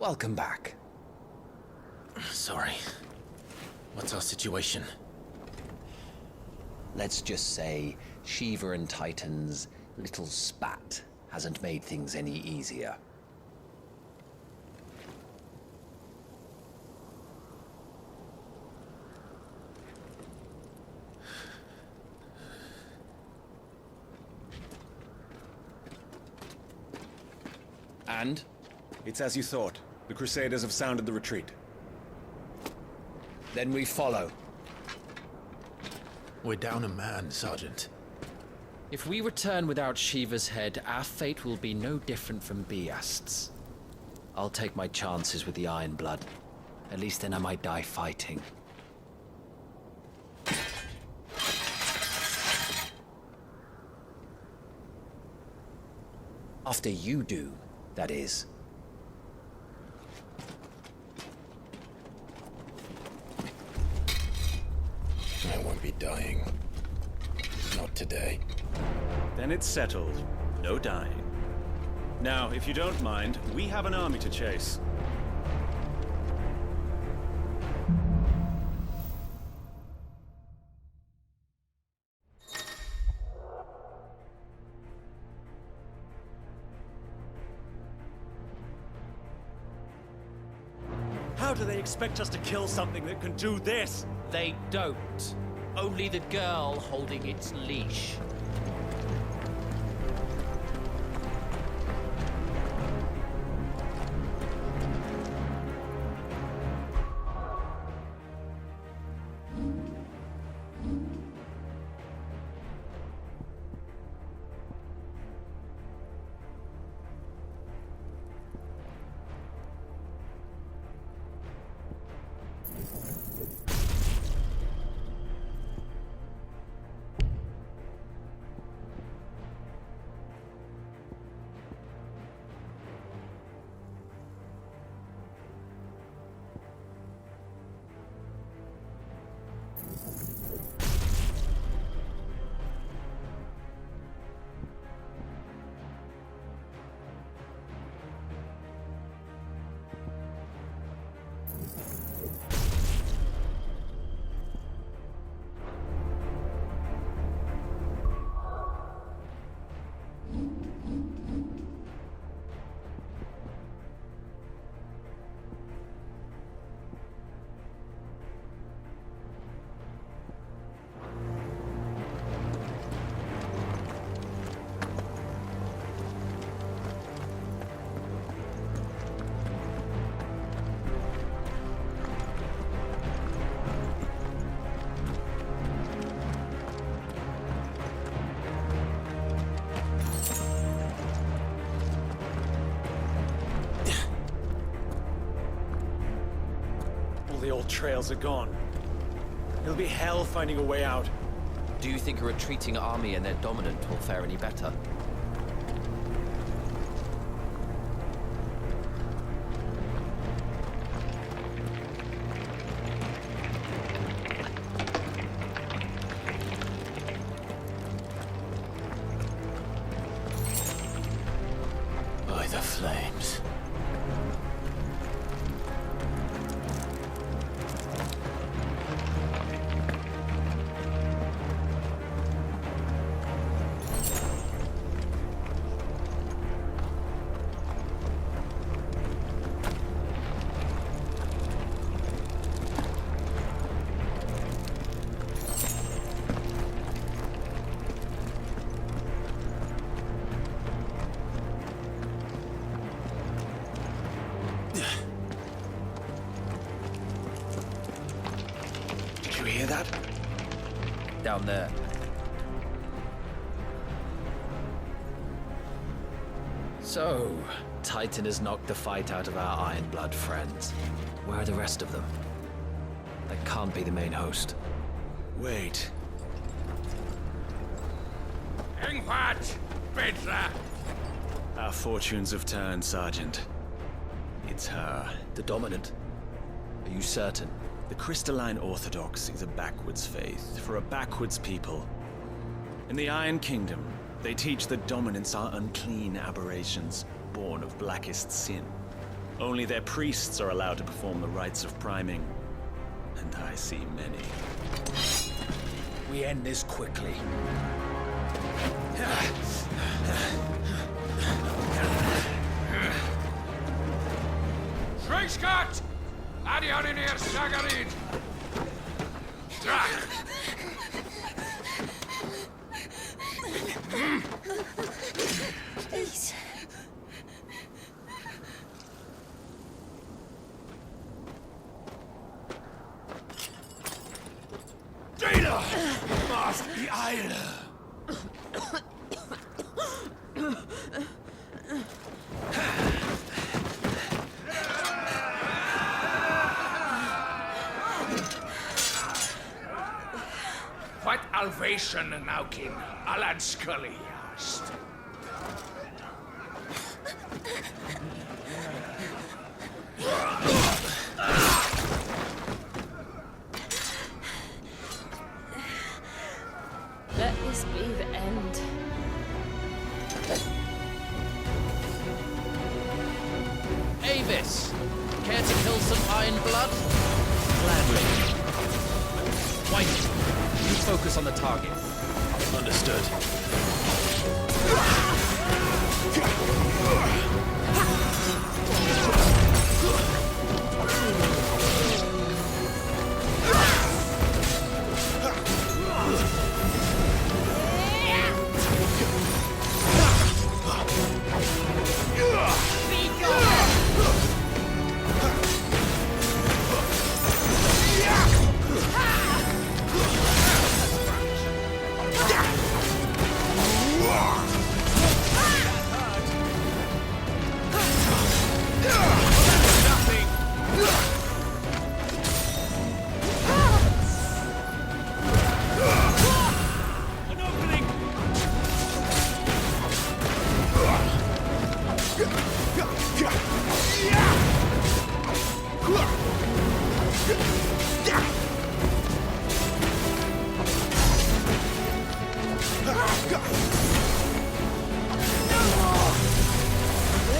welcome back. Sorry. What's our situation? Let's just say Shiva and Titan's little spat hasn't made things any easier. And? It's as you thought. The Crusaders have sounded the retreat. Then we follow. We're down a man, Sergeant. If we return without Shiva's head, our fate will be no different from Biast's. I'll take my chances with the Iron Blood. At least then I might die fighting. After you do, that is. I won't be dying. Not today. Then it's settled. No dying. Now, if you don't mind, we have an army to chase. How do they expect us to kill something that can do this? They don't. Only the girl holding its leash. The old trails are gone. It'll be hell finding a way out. Do you think a retreating army and their dominant will fare any better? By the flames. Did you hear that? Down there. So, Titan has knocked the fight out of our Iron Blood friends. Where are the rest of them? That can't be the main host. Wait. Our fortunes have turned, Sergeant. It's her. The dominant? Are you certain? The crystalline Orthodox is a backwards faith for a backwards people. In the Iron Kingdom, they teach that dominants are unclean aberrations, born of blackest sin. Only their priests are allowed to perform the rites of priming. And I see many. We end this quickly. Schweigskart! Adion in hier, Sagarin! Drach! Please. Data! Mast die Eile! What Alvation Naukin, Alad Scully, hast. Let this be the end. Avis! Care to kill some iron blood? Gladly. White, you focus on the target. Understood.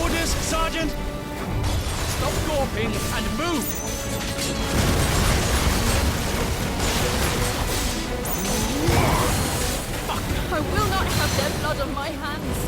Orders, Sergeant! Stop gawping and move! I will not have their blood on my hands.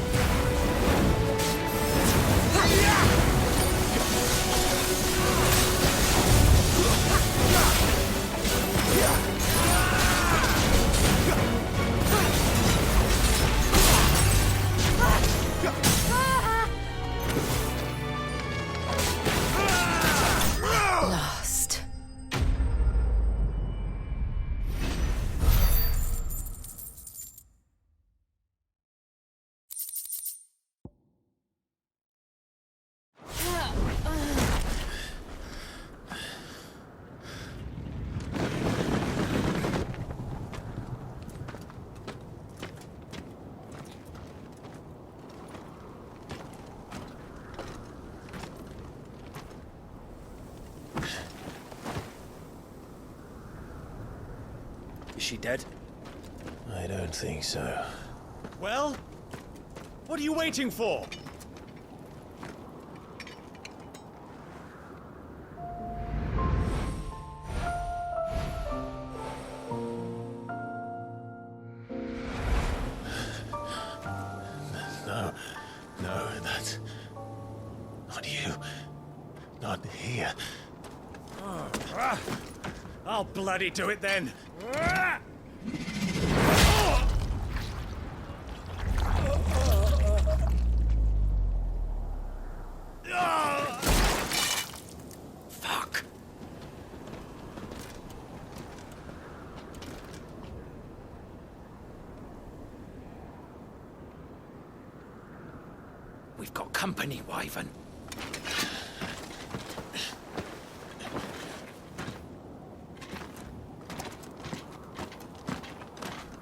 Lost. Is she dead? I don't think so. Well? What are you waiting for? No, that's... not you. Not here. I'll bloody do it then. Fuck. We've got company, Wyvern.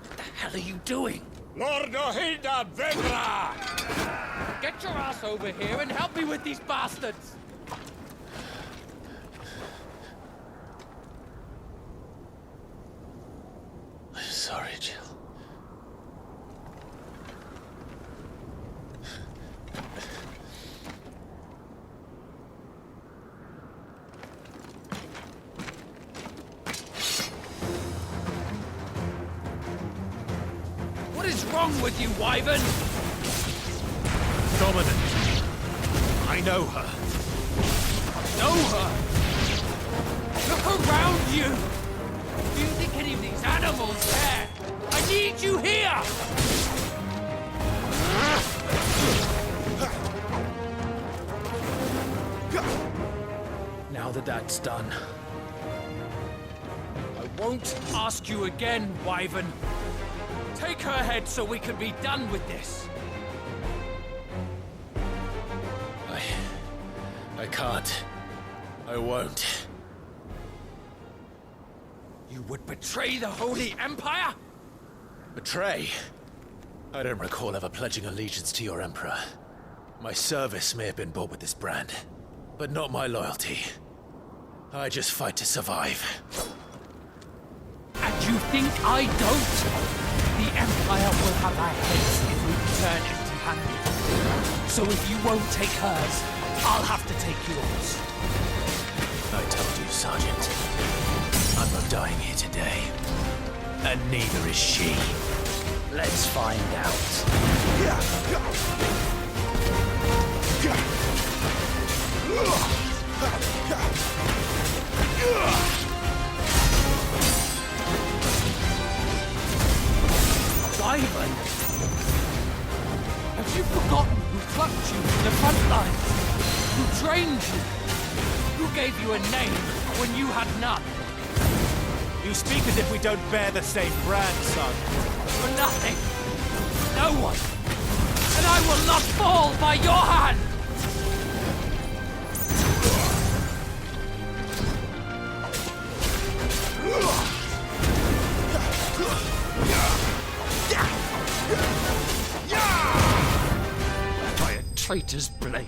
What the hell are you doing? Lord Ohilda Vedra! Get your ass over here and help me with these bastards! I'm sorry, Jill. wrong with you, Wyvern? Dominant. I know her. Know her? Look around you! Do you think any of these animals care? I need you here! Now that that's done, I won't ask you again, Wyvern. Take her head so we can be done with this. I can't. I won't. You would betray the Holy Empire? Betray? I don't recall ever pledging allegiance to your Emperor. My service may have been bought with this brand, but not my loyalty. I just fight to survive. And you think I don't? The Empire will have our heads if we return empty-handed. So if you won't take hers, I'll have to take yours. I told you, Sergeant. I'm not dying here today. And neither is she. let's find out. Wyvern! Have you forgotten who plucked you from the front lines? Who trained you? Who gave you a name when you had none? You speak as if we don't bear the same brand, son. For nothing. No one. And I will not fall by your hand! By a traitor's blade.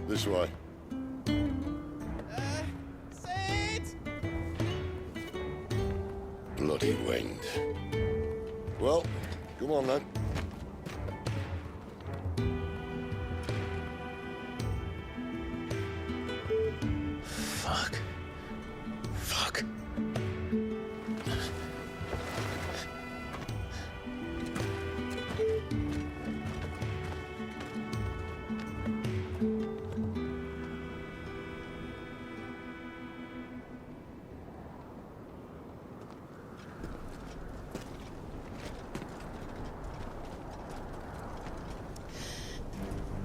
This way. Bloody wind. Well, come on then. Fuck. Fuck.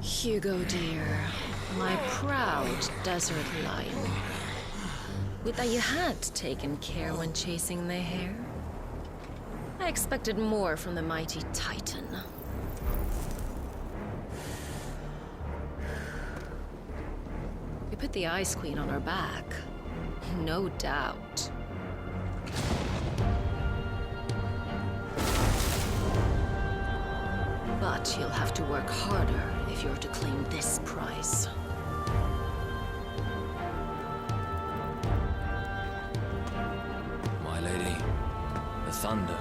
Hugo, dear, my proud desert lion. Would that you had taken care when chasing the hare. I expected more from the mighty Titan. We put the Ice Queen on her back, no doubt. But you'll have to work harder if you're to claim this prize. My lady, the thunder.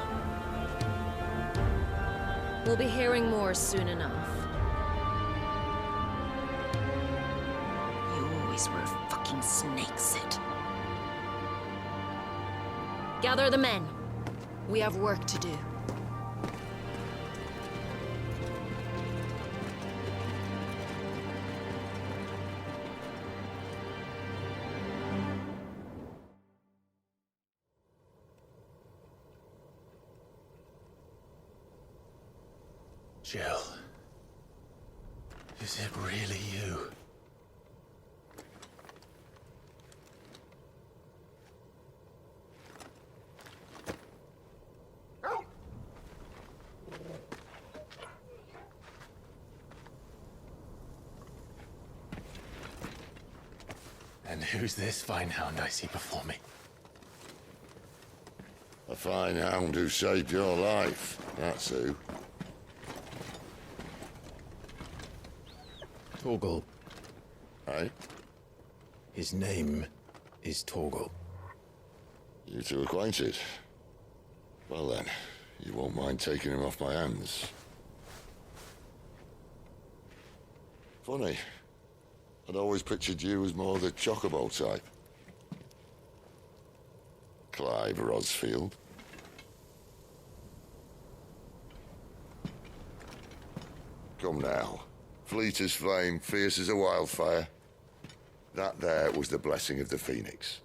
We'll be hearing more soon enough. You always were a fucking snake, Sid. Gather the men. We have work to do. Jill. Is it really you? And who's this fine hound I see before me? A fine hound who saved your life. That's who. Torgal. Eh? His name is Torgal. You two acquainted? Well then, you won't mind taking him off my hands. Funny. I'd always pictured you as more the chocobo type. Clive Rosfield. Come now. Fleet as flame, fierce as a wildfire. That there was the blessing of the Phoenix.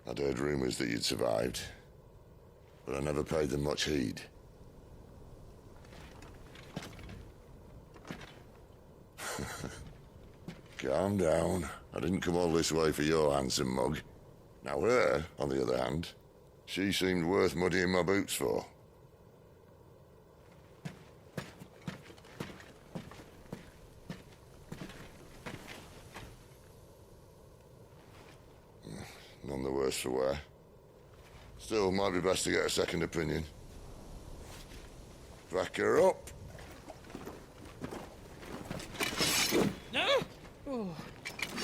I'd heard rumors that you'd survived, but I never paid them much heed. Calm down. I didn't come all this way for your handsome mug. Now her, on the other hand, she seemed worth muddying my boots for. None the worse for wear. Still, might be best to get a second opinion. Back her up.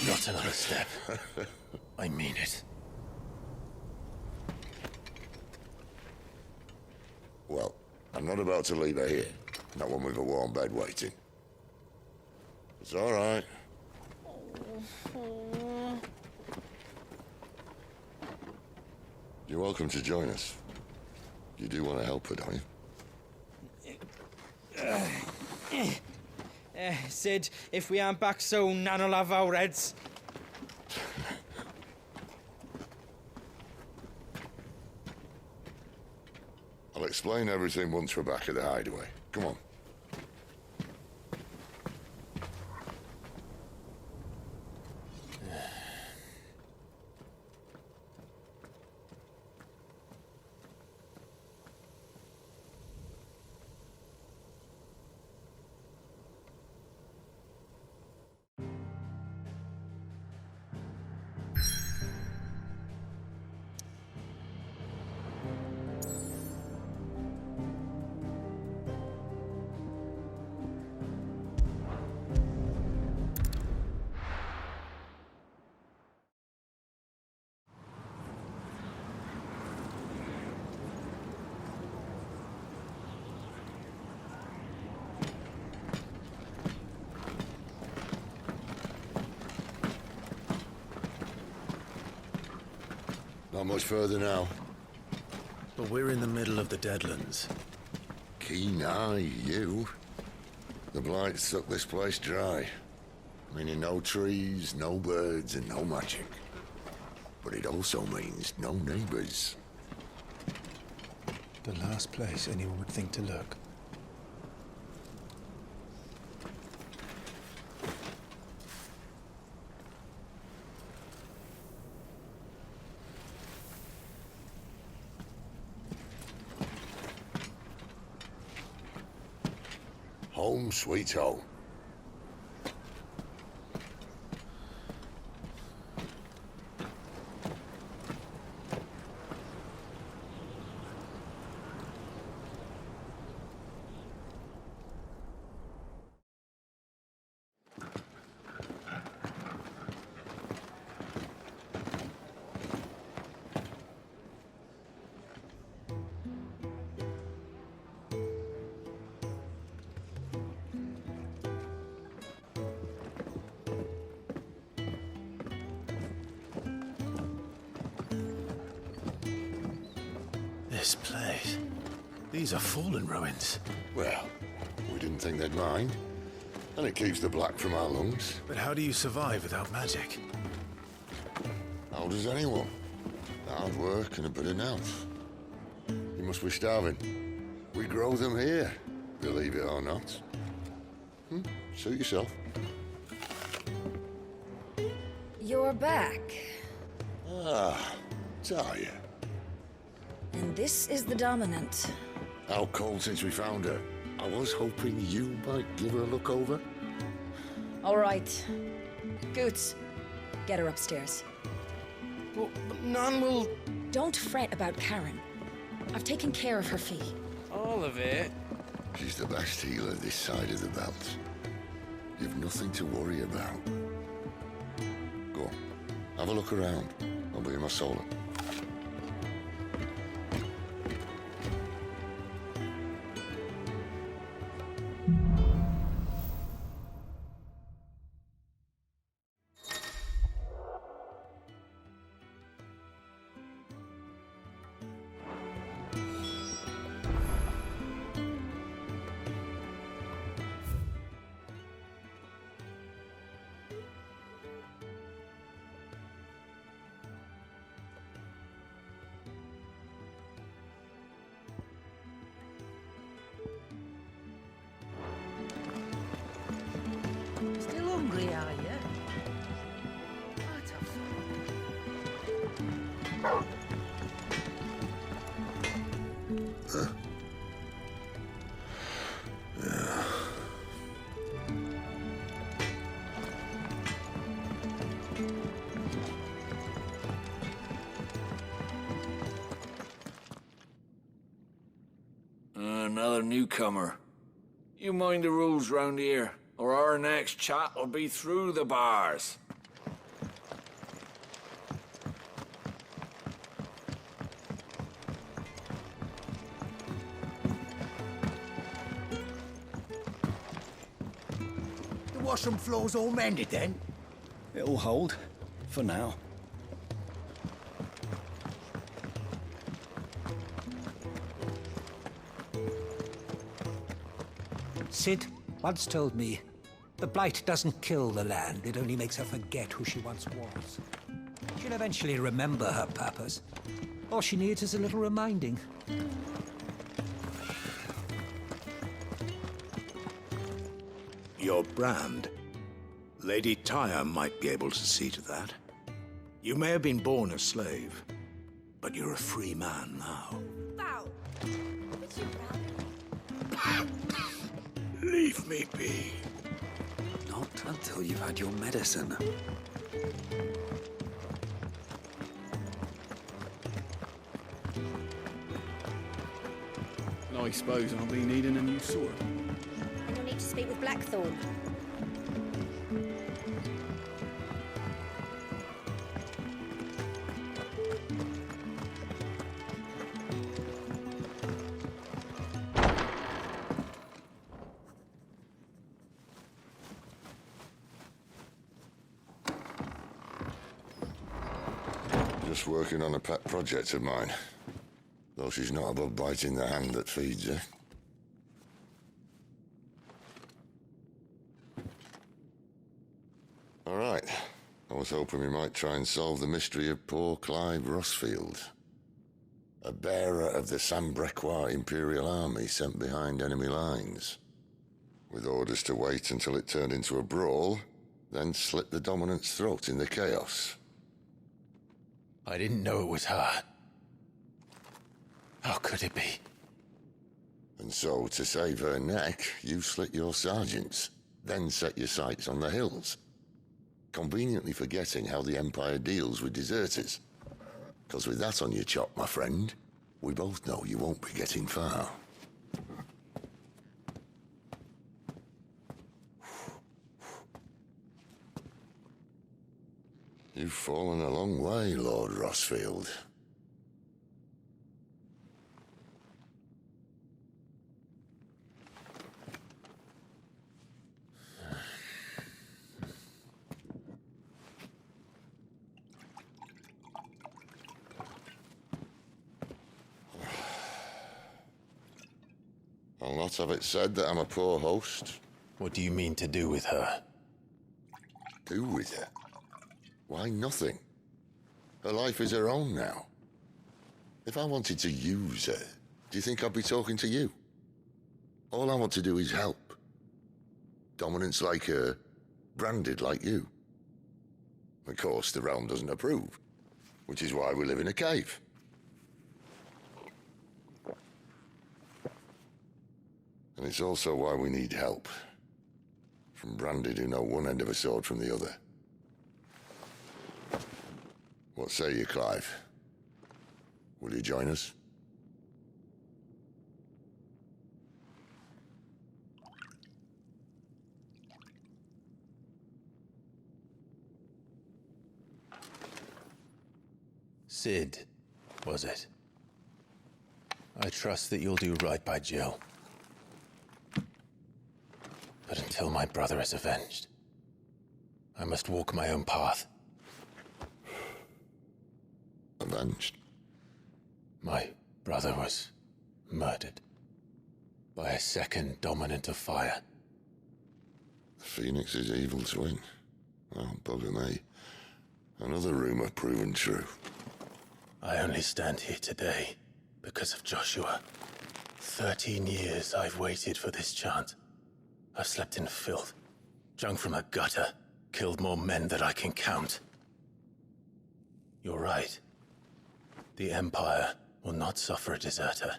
Not another step. I mean it. Well, I'm not about to leave her here. Not one with a warm bed waiting. It's all right. You're welcome to join us. You do want to help her, don't you? Sid, if we aren't back soon, Nan'll have our heads. I'll explain everything once we're back at the hideaway. Come on. Not much further now. But we're in the middle of the Deadlands. Keen eye, you. The blight sucked this place dry. Meaning no trees, no birds, and no magic. But it also means no neighbors. The last place anyone would think to look. Home sweet home. This place... These are fallen ruins. Well, we didn't think they'd mind. And it keeps the black from our lungs. But how do you survive without magic? How does anyone? Hard work and a bit of nerve. You must be starving. We grow them here, believe it or not. Suit yourself. You're back. Ah, Talia. And this is the Dominant. How cold since we found her. I was hoping you might give her a look over. All right. Goots, get her upstairs. But none will... Don't fret about Karen. I've taken care of her fee. All of it? She's the best healer this side of the belt. You've nothing to worry about. Go on, have a look around. I'll be in my solo. Still hungry, are you? Another newcomer. You mind the rules round here, or our next chat will be through the bars. The washroom floor's all mended then? It'll hold. For now. Sid once told me, the blight doesn't kill the land, it only makes her forget who she once was. She'll eventually remember her purpose. All she needs is a little reminding. Your brand. Lady Tyre might be able to see to that. You may have been born a slave, but you're a free man now. Bow! Leave me be. Not until you've had your medicine. I suppose I'll be needing a new sword. I don't need to speak with Blackthorn. Just working on a pet project of mine. Though she's not above biting the hand that feeds her. All right. I was hoping we might try and solve the mystery of poor Clive Rossfield. A bearer of the Sambrequois Imperial Army sent behind enemy lines. With orders to wait until it turned into a brawl, then slit the Dominant's throat in the chaos. I didn't know it was her. How could it be? And so, to save her neck, you slit your sergeants, then set your sights on the hills. Conveniently forgetting how the Empire deals with deserters. Because with that on your chop, my friend, we both know you won't be getting far. You've fallen a long way, Lord Rossfield. Lots of it said that I'm a poor host. What do you mean to do with her? Do with her? Why, nothing. Her life is her own now. If I wanted to use her, do you think I'd be talking to you? All I want to do is help. Dominants like her, branded like you. Of course, the realm doesn't approve, which is why we live in a cave. And it's also why we need help. From branded who know one end of a sword from the other. What say you, Clive? Will you join us? Sid, was it? I trust that you'll do right by Jill. But until my brother is avenged, I must walk my own path. Avenged? My brother was murdered by a second dominant of fire. The Phoenix's evil twin. Oh, bugger me. Another rumor proven true. I only stand here today because of Joshua. 13 years I've waited for this chance. I've slept in filth, drunk from a gutter, killed more men than I can count. You're right. The Empire will not suffer a deserter.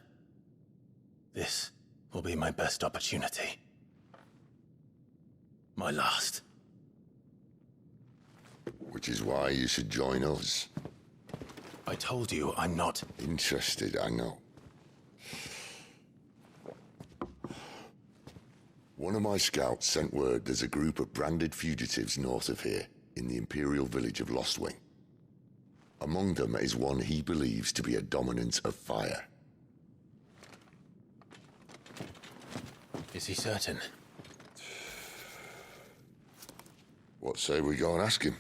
This will be my best opportunity. My last. Which is why you should join us. I told you I'm not interested, I know. One of my scouts sent word there's a group of branded fugitives north of here, in the Imperial village of Lostwing. Among them is one he believes to be a dominant of fire. Is he certain? What say we go and ask him?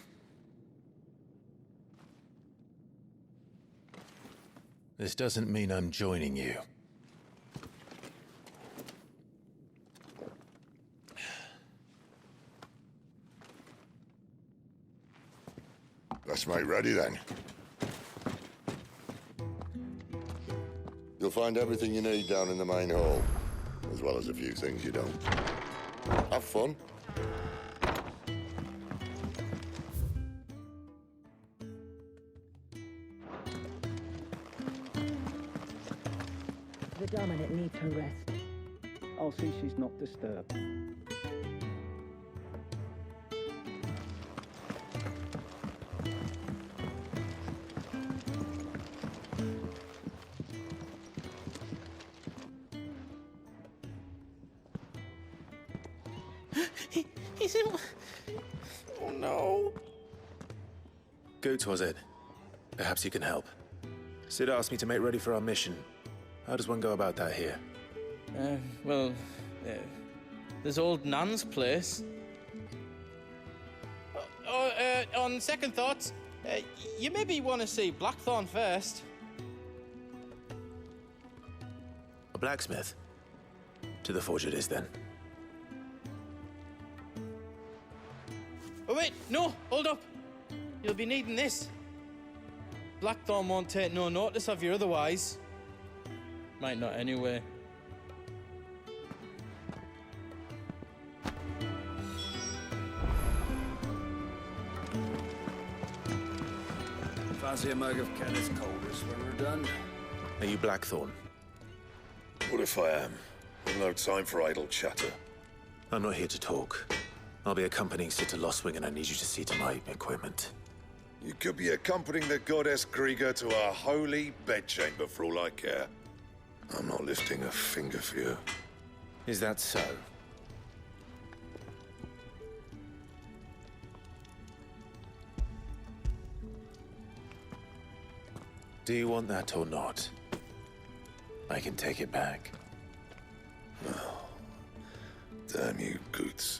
This doesn't mean I'm joining you. Let's make ready then. You'll find everything you need down in the main hall, as well as a few things you don't. Have fun. The dominant needs her rest. I'll see she's not disturbed. He's in... Oh no. Goots, was it? Perhaps you can help. Sid asked me to make ready for our mission. How does one go about that here? Well, there's old Nan's place. On second thoughts, you maybe want to see Blackthorn first. A blacksmith? To the forge it is, then. Oh wait, no, hold up. You'll be needing this. Blackthorn won't take no notice of you otherwise. Might not anyway. Fancy a mug of Kenneth Calder's when we're done? Are you Blackthorn? What if I am? I've no time for idle chatter. I'm not here to talk. I'll be accompanying Sid to Lostwing, and I need you to see to my equipment. You could be accompanying the goddess Krieger to our holy bedchamber for all I care. I'm not lifting a finger for you. Is that so? Do you want that or not? I can take it back. Oh, damn you, Goots.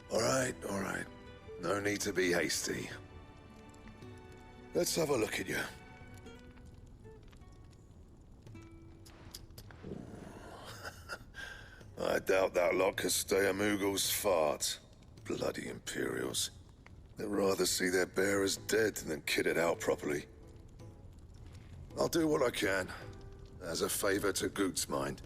All right. No need to be hasty. Let's have a look at you. I doubt that lot could stay a Moogle's fart. Bloody Imperials. They'd rather see their bearers dead than kitted out properly. I'll do what I can, as a favor to Goot's mind.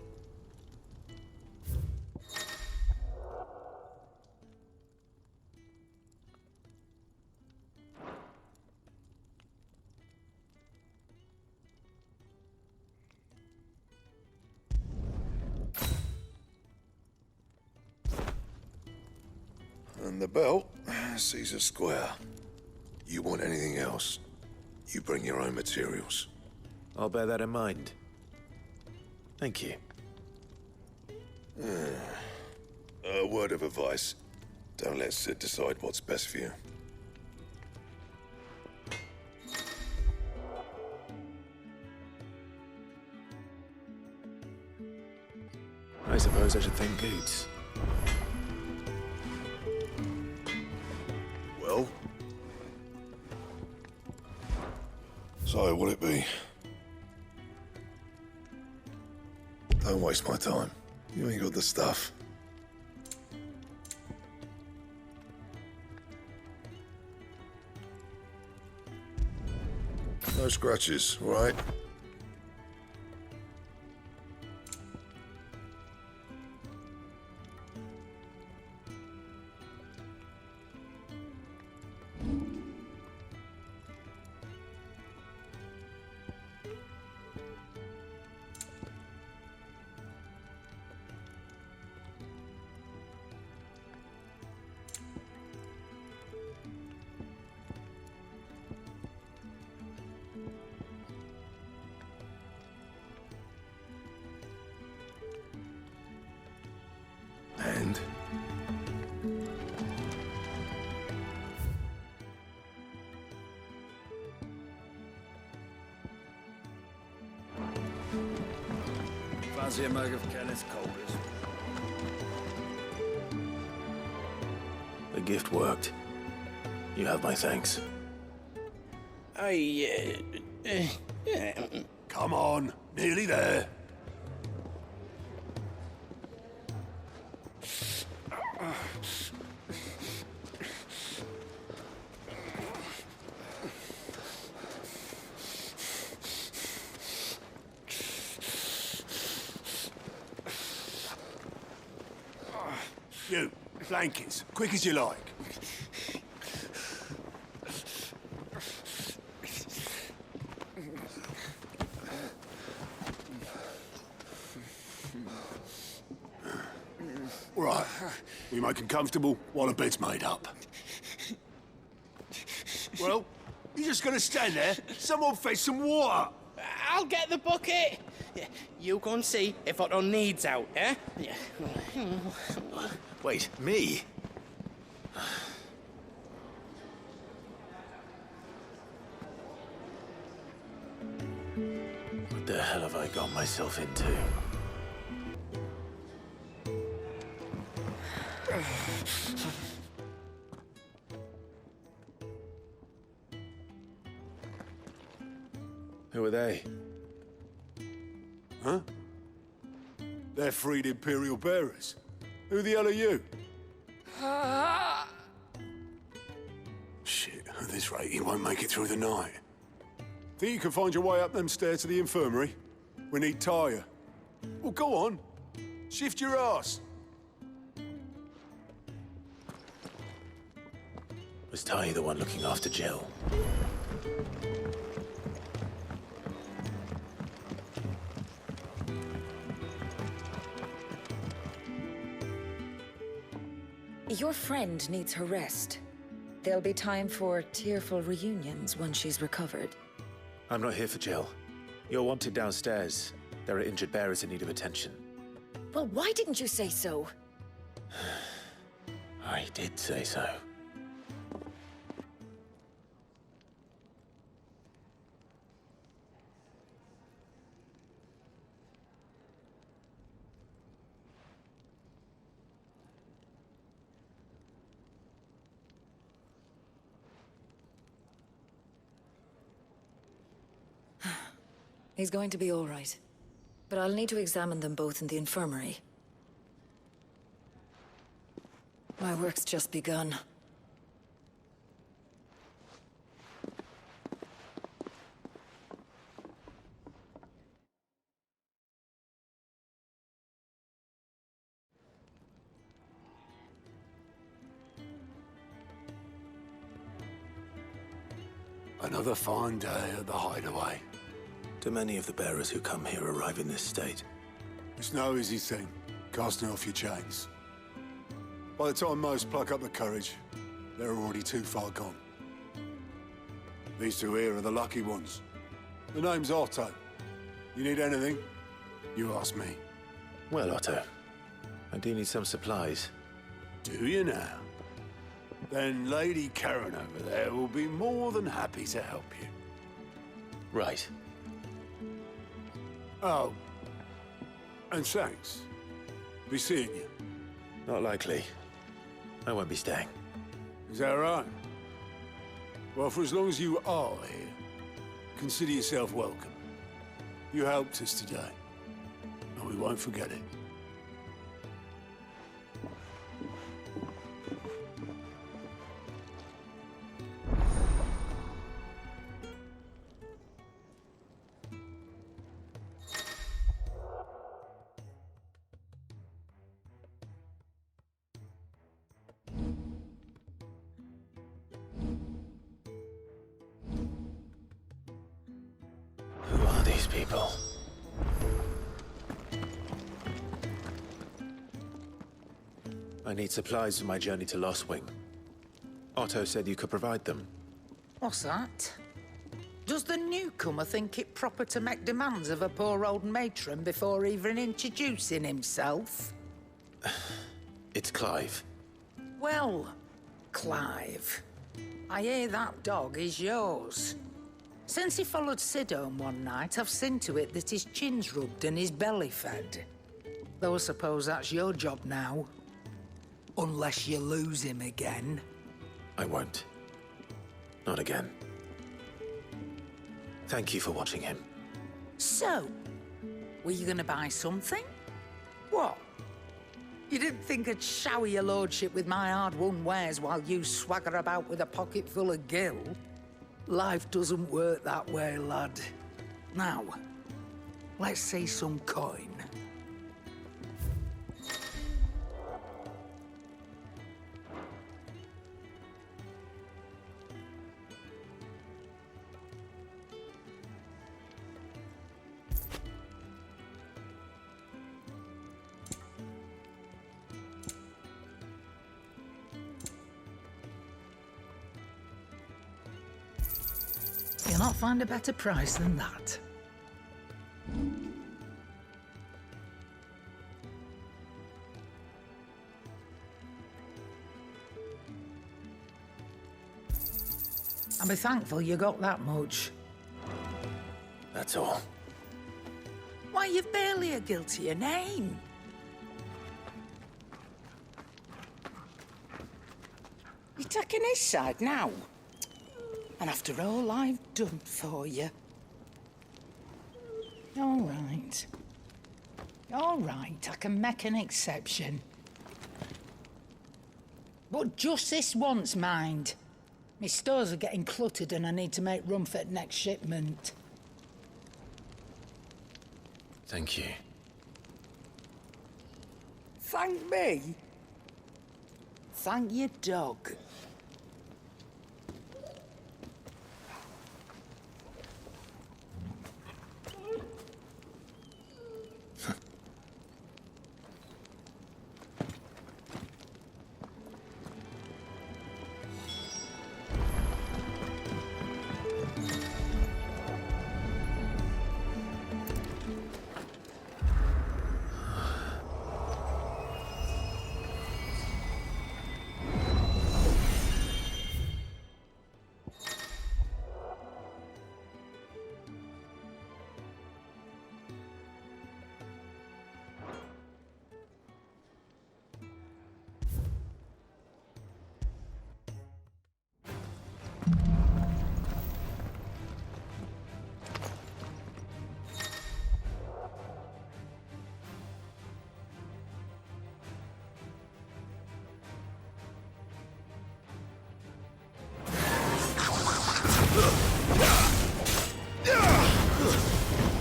And the belt, Caesar Square. You want anything else, you bring your own materials. I'll bear that in mind. Thank you. A word of advice. Don't let Sid decide what's best for you. I suppose I should thank Goots. Well? So, what'll it be? Don't waste my time. You ain't got the stuff. No scratches, all right? And? Fancy a mug of Kenneth Calder's? The gift worked. You have my thanks. Come on, nearly there. You, blankets, quick as you like. Right, we make them comfortable while the bed's made up. Well, you just gonna stand there? Someone fetch some water. I'll get the bucket. You go and see if Otto needs out, eh? Wait, me? What the hell have I got myself into? Who are they? Huh? They're freed Imperial bearers. Who the hell are you? Shit, at this rate, you won't make it through the night. Think you can find your way up them stairs to the infirmary? We need Tyre. Well, go on. Shift your ass. Was Ty the one looking after Jill? Your friend needs her rest. There'll be time for tearful reunions once she's recovered. I'm not here for Jill. You're wanted downstairs. There are injured bearers in need of attention. Well, why didn't you say so? I did say so. He's going to be all right. But I'll need to examine them both in the infirmary. My work's just begun. Another fine day at the Hideaway. Do many of the bearers who come here arrive in this state? It's no easy thing, casting off your chains. By the time most pluck up the courage, they're already too far gone. These two here are the lucky ones. The name's Otto. You need anything, you ask me. Well, Otto, I do need some supplies. Do you now? Then Lady Karen over there will be more than happy to help you. Right. Oh. And thanks. Be seeing you. Not likely. I won't be staying. Is that right? Well, for as long as you are here, consider yourself welcome. You helped us today, and we won't forget it. Who are these people? I need supplies for my journey to Lost Wing. Otto said you could provide them. What's that? Does the newcomer think it proper to make demands of a poor old matron before even introducing himself? It's Clive. Well, Clive, I hear that dog is yours. Since he followed Sid home one night, I've seen to it that his chin's rubbed and his belly fed. Though I suppose that's your job now. Unless you lose him again. I won't. Not again. Thank you for watching him. So, were you gonna buy something? What? You didn't think I'd shower your lordship with my hard-won wares while you swagger about with a pocket full of gil? Life doesn't work that way, lad. Now, let's see some coin. You'll not find a better price than that. I'll be thankful you got that much. That's all. Why, you've barely a gil to your name. You're taking his side now? And after all I've done for you. All right. All right, I can make an exception. But just this once, mind. My stores are getting cluttered and I need to make room for the next shipment. Thank you. Thank me? Thank your dog.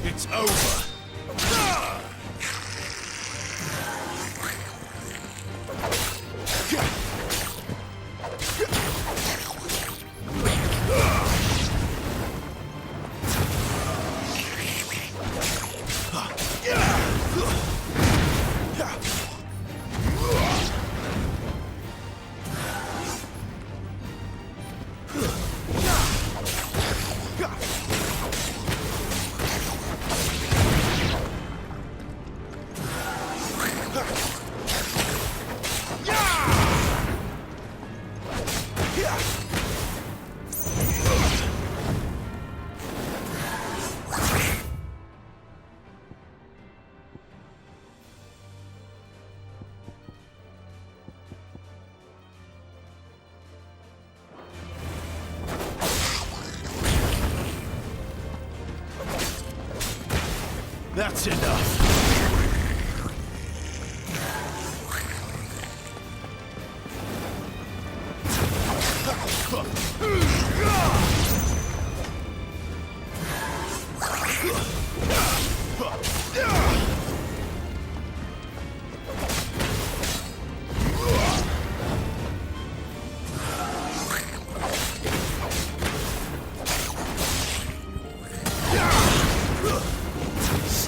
It's over. That's enough.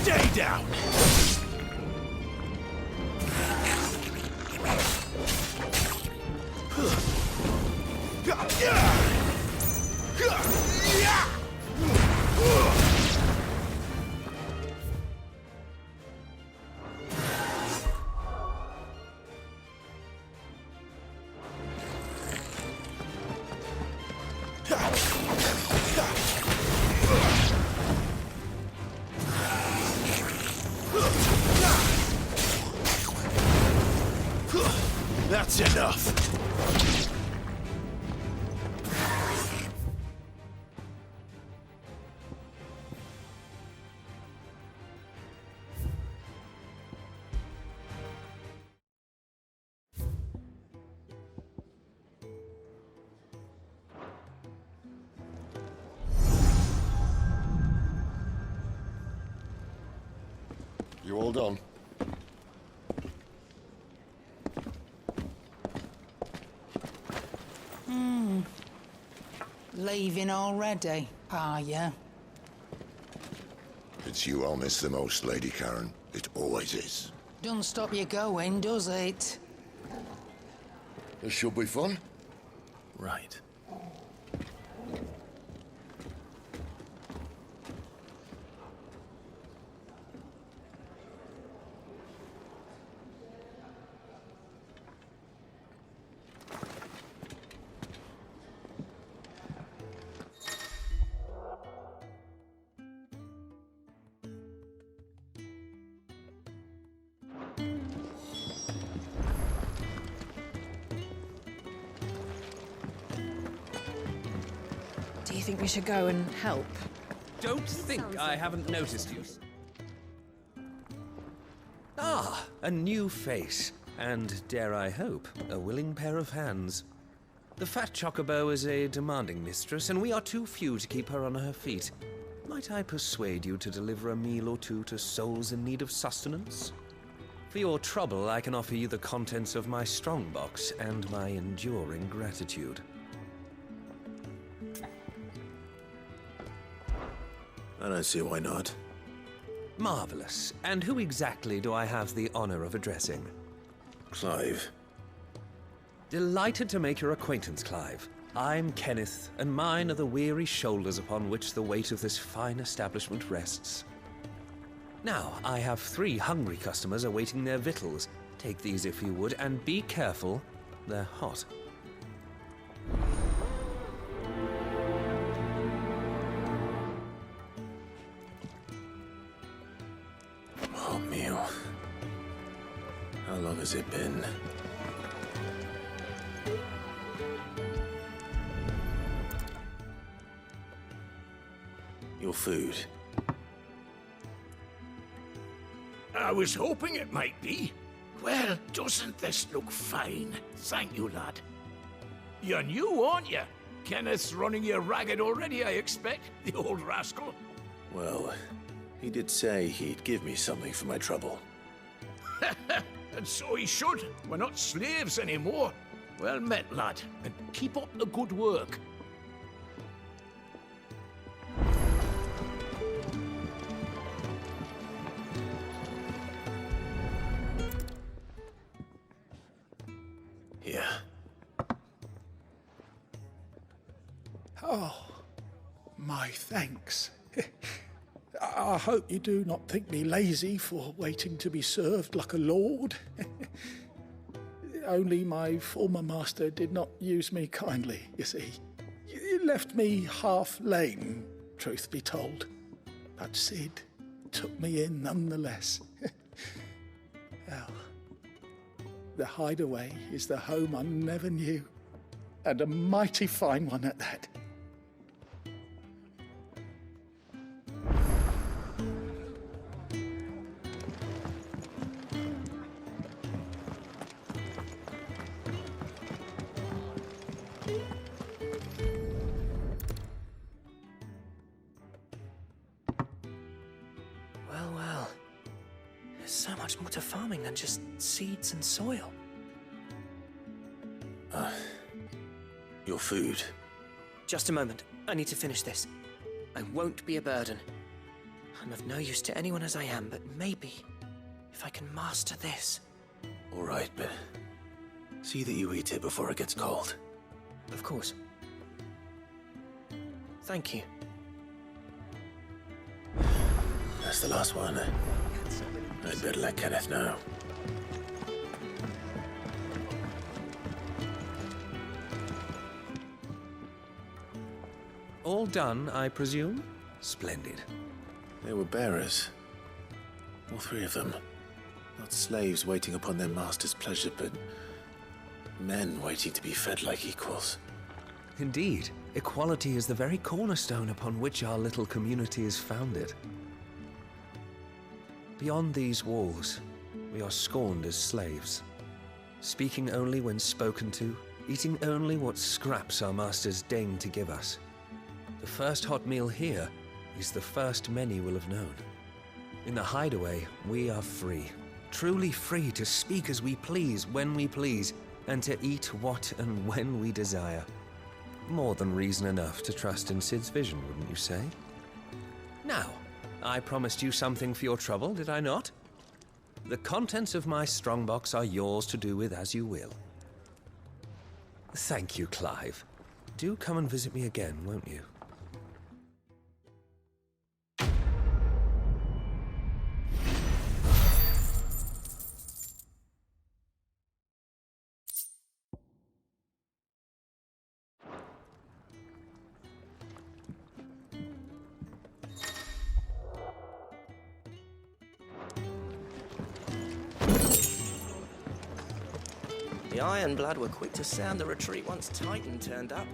Stay down. That's enough. You all done? Leaving already, are ya? It's you I'll miss the most, Lady Karen. It always is. Don't stop you going, does it? This should be fun. Right. Do you think we should go and help? Don't think I haven't noticed you. Ah, a new face. And, dare I hope, a willing pair of hands. The fat chocobo is a demanding mistress, and we are too few to keep her on her feet. Might I persuade you to deliver a meal or two to souls in need of sustenance? For your trouble, I can offer you the contents of my strongbox and my enduring gratitude. I don't see why not. Marvelous. And who exactly do I have the honor of addressing? Clive. Delighted to make your acquaintance, Clive. I'm Kenneth, and mine are the weary shoulders upon which the weight of this fine establishment rests. Now, I have 3 hungry customers awaiting their victuals. Take these if you would, and be careful, they're hot. Oh, meal. How long has it been? Your food. I was hoping it might be. Well, doesn't this look fine? Thank you, lad. You're new, aren't you? Kenneth's running you ragged already, I expect, the old rascal. Well, he did say he'd give me something for my trouble. And so he should. We're not slaves anymore. Well met, lad, and keep up the good work. Here. Oh, my thanks. I hope you do not think me lazy for waiting to be served like a lord. Only my former master did not use me kindly, you see. He left me half lame, truth be told. But Sid took me in nonetheless. Well, the hideaway is the home I never knew, and a mighty fine one at that. Well. There's so much more to farming than just seeds and soil. Your food. Just a moment. I need to finish this. I won't be a burden. I'm of no use to anyone as I am, but maybe if I can master this. All right, but see that you eat it before it gets cold. Of course. Thank you. That's the last one. I'd better let Kenneth know. All done, I presume? Splendid. They were bearers. All three of them. Not slaves waiting upon their master's pleasure, but men waiting to be fed like equals. Indeed, equality is the very cornerstone upon which our little community is founded. Beyond these walls, we are scorned as slaves, speaking only when spoken to, eating only what scraps our masters deign to give us. The first hot meal here is the first many will have known. In the hideaway, we are free, truly free to speak as we please, when we please, and to eat what and when we desire. More than reason enough to trust in Sid's vision, wouldn't you say? Now, I promised you something for your trouble, did I not? The contents of my strongbox are yours to do with as you will. Thank you, Clive. Do come and visit me again, won't you? The Ironblood were quick to sound the retreat once Titan turned up.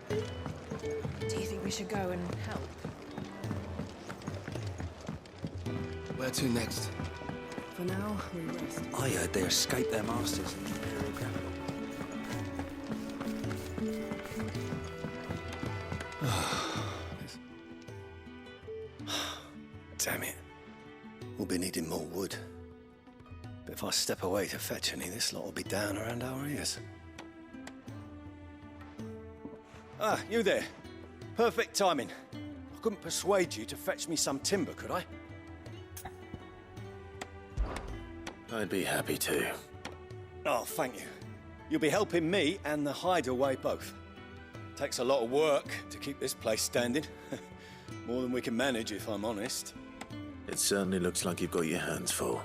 Do you think we should go and help? Where to next? For now, we rest. I heard they escaped their masters in the Imperial capital. Damn it. We'll be needing more wood. But if I step away to fetch any, this lot will be down around our ears. Ah, you there. Perfect timing. I couldn't persuade you to fetch me some timber, could I? I'd be happy to. Oh, thank you. You'll be helping me and the hideaway both. Takes a lot of work to keep this place standing. More than we can manage, if I'm honest. It certainly looks like you've got your hands full.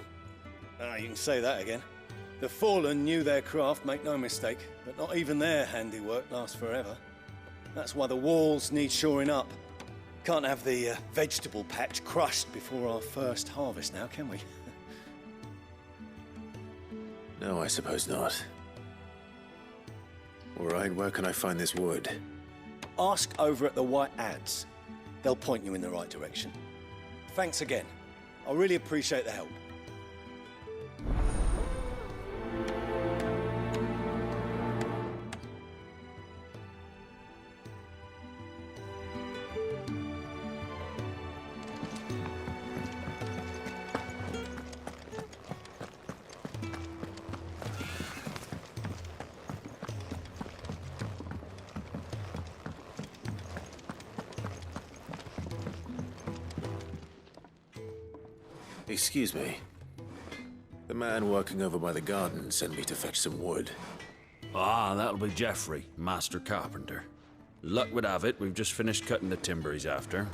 Ah, you can say that again. The Fallen knew their craft, make no mistake, but not even their handiwork lasts forever. That's why the walls need shoring up. Can't have the vegetable patch crushed before our first harvest now, can we? No, I suppose not. All right, where can I find this wood? Ask over at the White Ads. They'll point you in the right direction. thanks again. I really appreciate the help. Excuse me. The man working over by the garden sent me to fetch some wood. Ah, that'll be Geoffrey, master carpenter. Luck would have it, we've just finished cutting the timber he's after.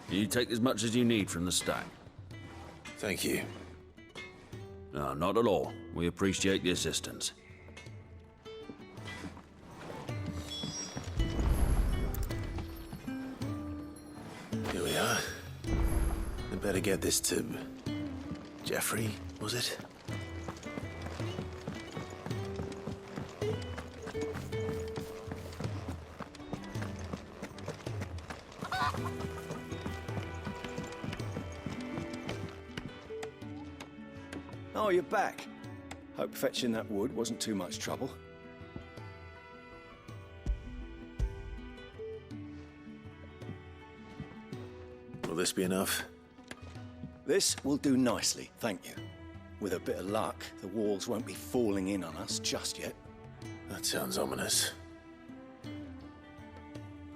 You take as much as you need from the stack. Thank you. No, not at all. We appreciate the assistance. Here we are. I better get this to... Geoffrey, was it? Oh, you're back. Hope fetching that wood wasn't too much trouble. Will this be enough? This will do nicely, thank you. With a bit of luck, the walls won't be falling in on us just yet. That sounds ominous.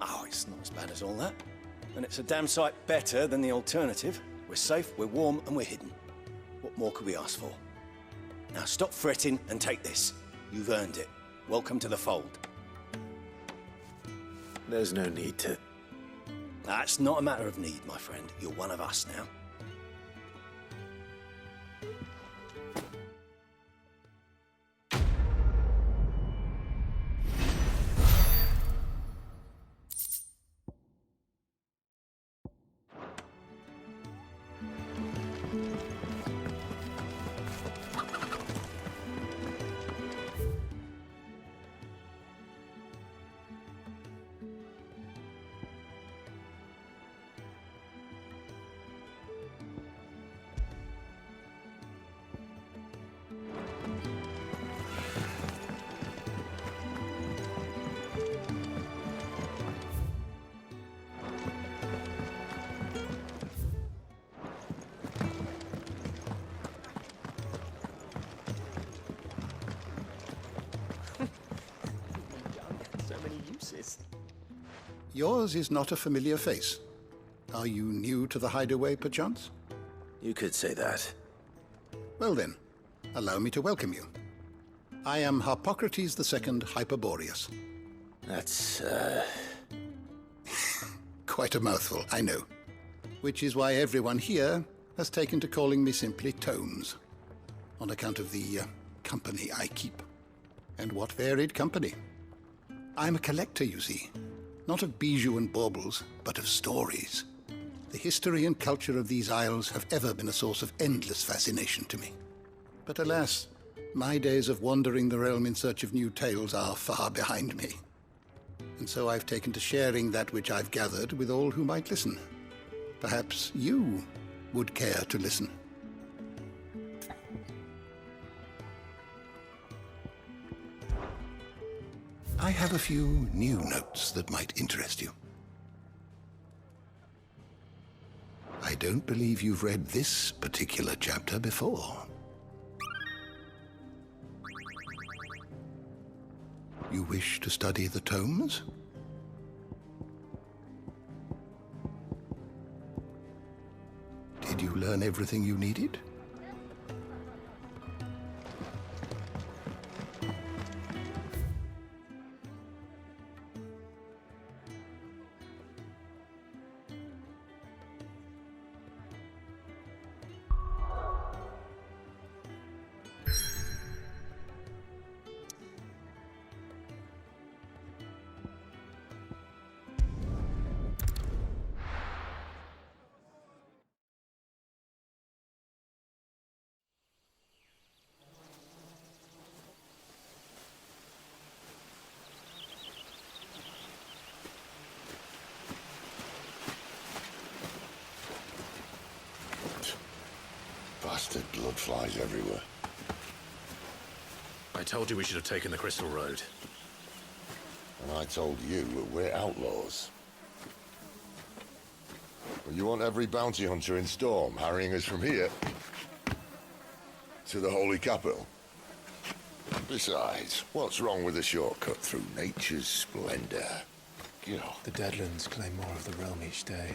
Oh, it's not as bad as all that. And it's a damn sight better than the alternative. We're safe, we're warm, and we're hidden. What more could we ask for? Now stop fretting and take this. You've earned it. Welcome to the fold. There's no need to... That's not a matter of need, my friend. You're one of us now. Yours is not a familiar face. Are you new to the hideaway, perchance? You could say that. Well then, allow me to welcome you. I am Harpocrates II Hyperboreus. That's, Quite a mouthful, I know. Which is why everyone here has taken to calling me simply Tomes, on account of the company I keep. And what varied company. I'm a collector, you see. Not of bijou and baubles, but of stories. The history and culture of these isles have ever been a source of endless fascination to me. But alas, my days of wandering the realm in search of new tales are far behind me. And so I've taken to sharing that which I've gathered with all who might listen. Perhaps you would care to listen. I have a few new notes that might interest you. I don't believe you've read this particular chapter before. You wish to study the tomes? Did you learn everything you needed? Bastard blood flies everywhere. I told you we should have taken the Crystal Road. And I told you that we're outlaws. But you want every bounty hunter in Storm harrying us from here to the Holy Capital? Besides, what's wrong with a shortcut through nature's splendor? You know. The Deadlands claim more of the realm each day.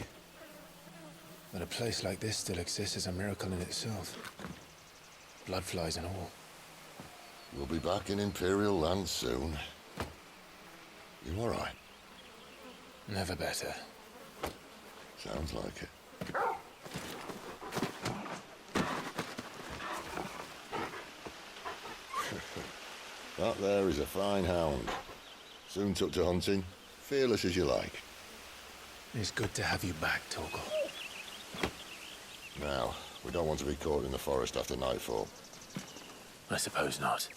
But a place like this still exists is a miracle in itself. Bloodflies and all. We'll be back in Imperial land soon. You alright? Never better. Sounds like it. That there is a fine hound. Soon took to hunting. Fearless as you like. It's good to have you back, Torgal. Now, we don't want to be caught in the forest after nightfall. I suppose not.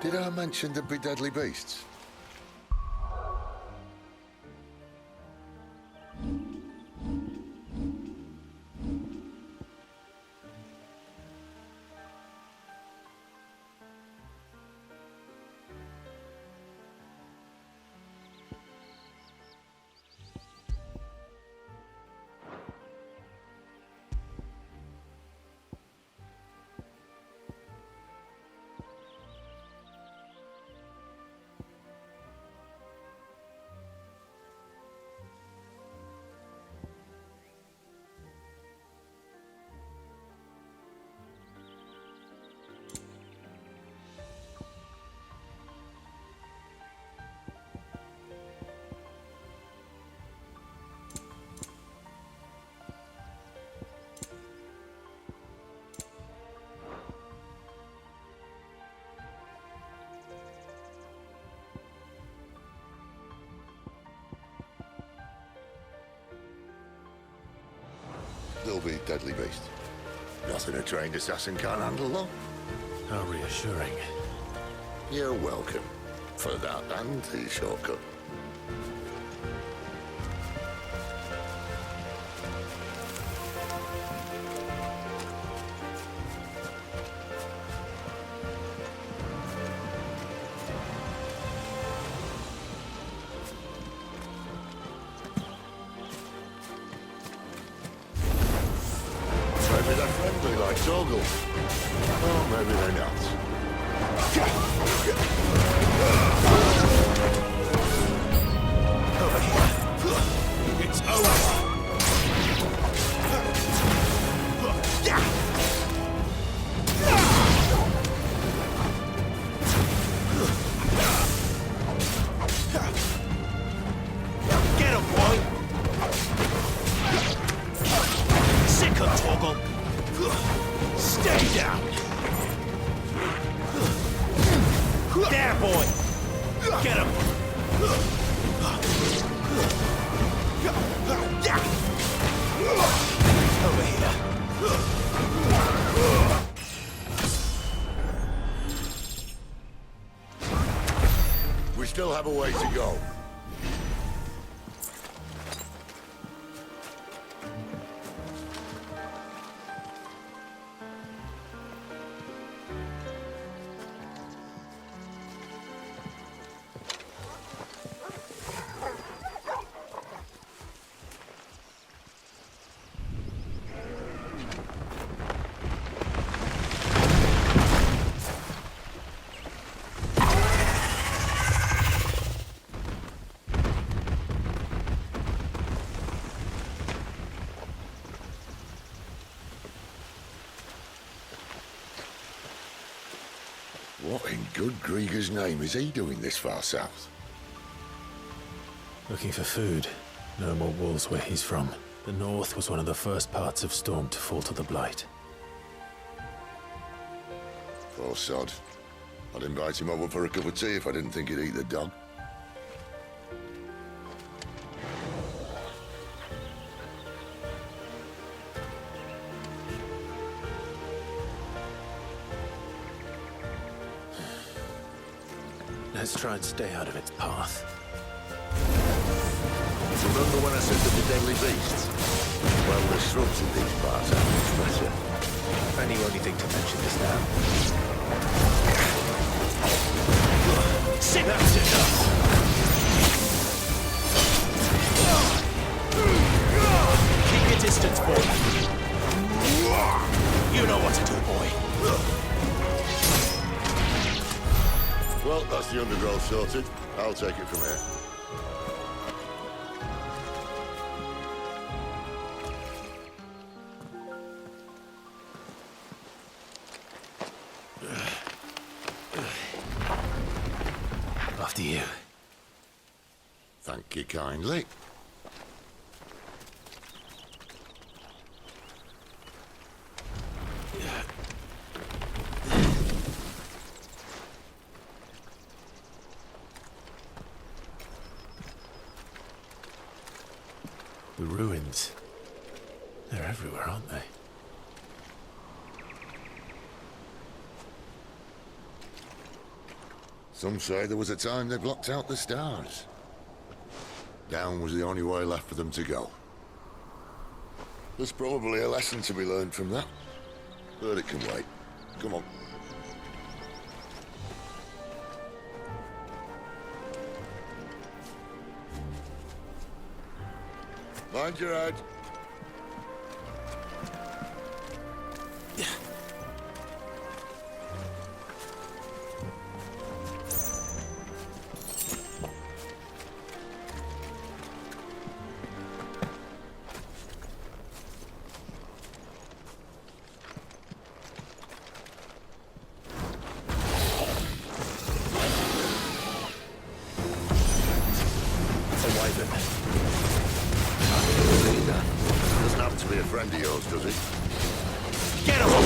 Did I mention there'd be deadly beasts? There'll be deadly beasts. Nothing a trained assassin can't handle, though. How reassuring. You're welcome. For that and the shortcut. Maybe they're friendly like Torgal. Or maybe they're not. Over here. It's over. Get him, boy. Sick of Torgal. Stay down. There, boy. Get him. Over here. We still have a way to go. What in good Grieger's name is he doing this far south? Looking for food. No more walls where he's from. The north was one of the first parts of Storm to fall to the Blight. Poor sod. I'd invite him over for a cup of tea if I didn't think he'd eat the dog. Let's try and stay out of its path. Remember when I said that the deadly beasts? Well, the shrubs in these parts are much better. And you only think to mention this now. Sit! That's enough! Keep your distance, boy. You know what to do, boy. Well, that's the undergrowth sorted. I'll take it from here. After you. Thank you kindly. The ruins. They're everywhere, aren't they? Some say there was a time they blocked out the stars. Down was the only way left for them to go. There's probably a lesson to be learned from that. But it can wait. Come on. Mind your head. Doesn't happen to be a friend of yours, does he? Get him, boy!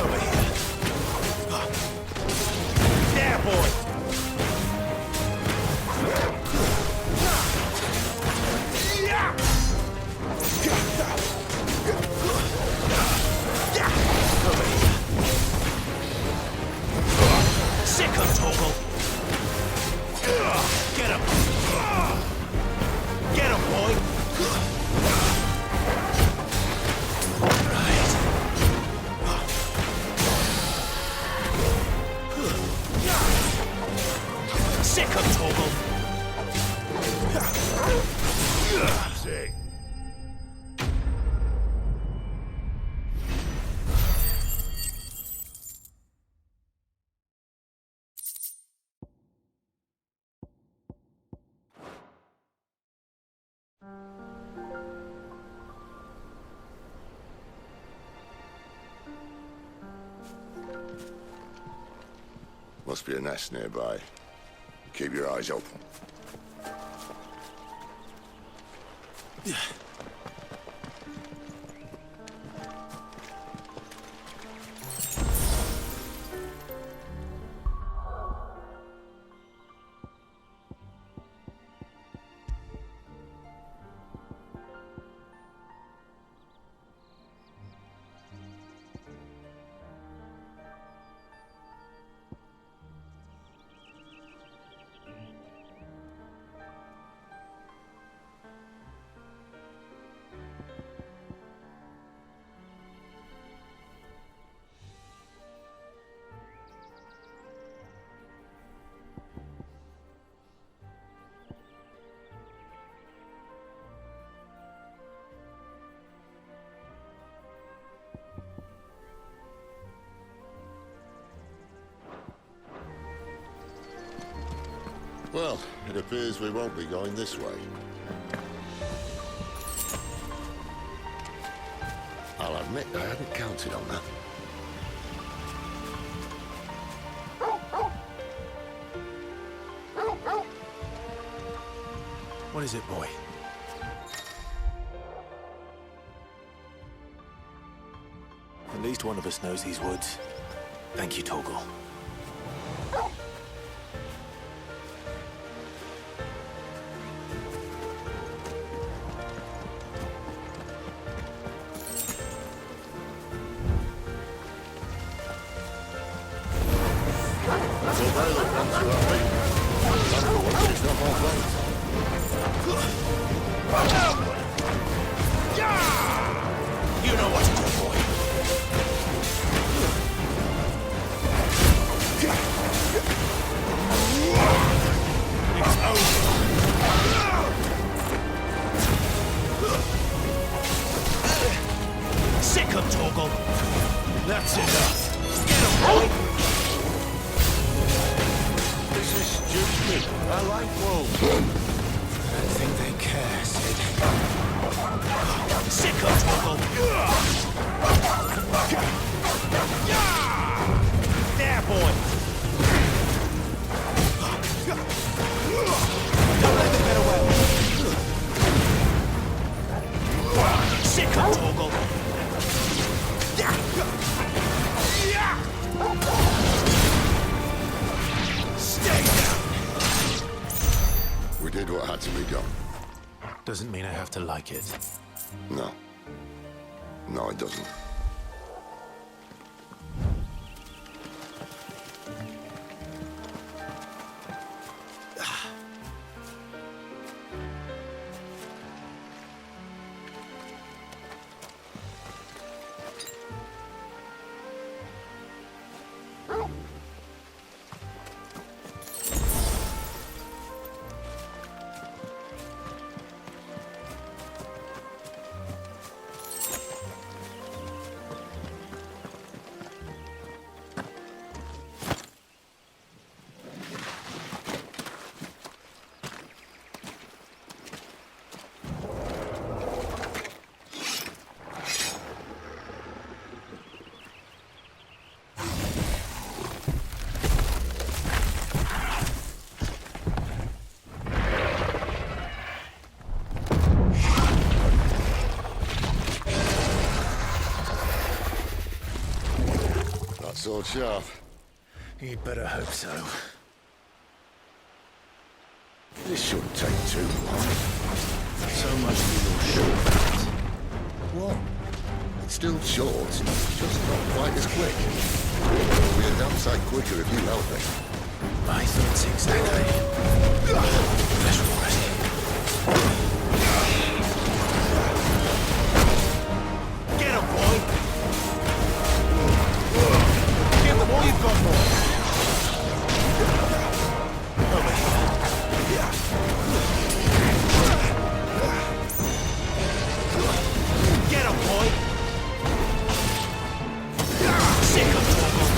Over here. There, boy! Over here. Sick of Toggle! Get him! Get him, boy! Right. Sick of Toggle! Sick. Must be a nest nearby. Keep your eyes open. Well, it appears we won't be going this way. I'll admit I hadn't counted on that. What is it, boy? At least one of us knows these woods. Thank you, Torgal. You know what to do, boy. It's over. Sick of Torgal. That's enough. Get him, boy. This is stupid. I like wolves. I think they care, Sid. Sick of Torgal. There, boy. Don't let them get away. Sick of Torgal. Stay down. We did what had to be done. Doesn't mean I have to like it. No. No, it doesn't. Sword sharp. You'd better hope so. This shouldn't take too long. So much for your short. What? It's still short, just not quite as quick. It'll be a damn sight quicker if you help me. My thoughts exactly. Flesh already. Get him, boy! Give them all you've got, boy! Over here. Get him, boy! Sick of trouble!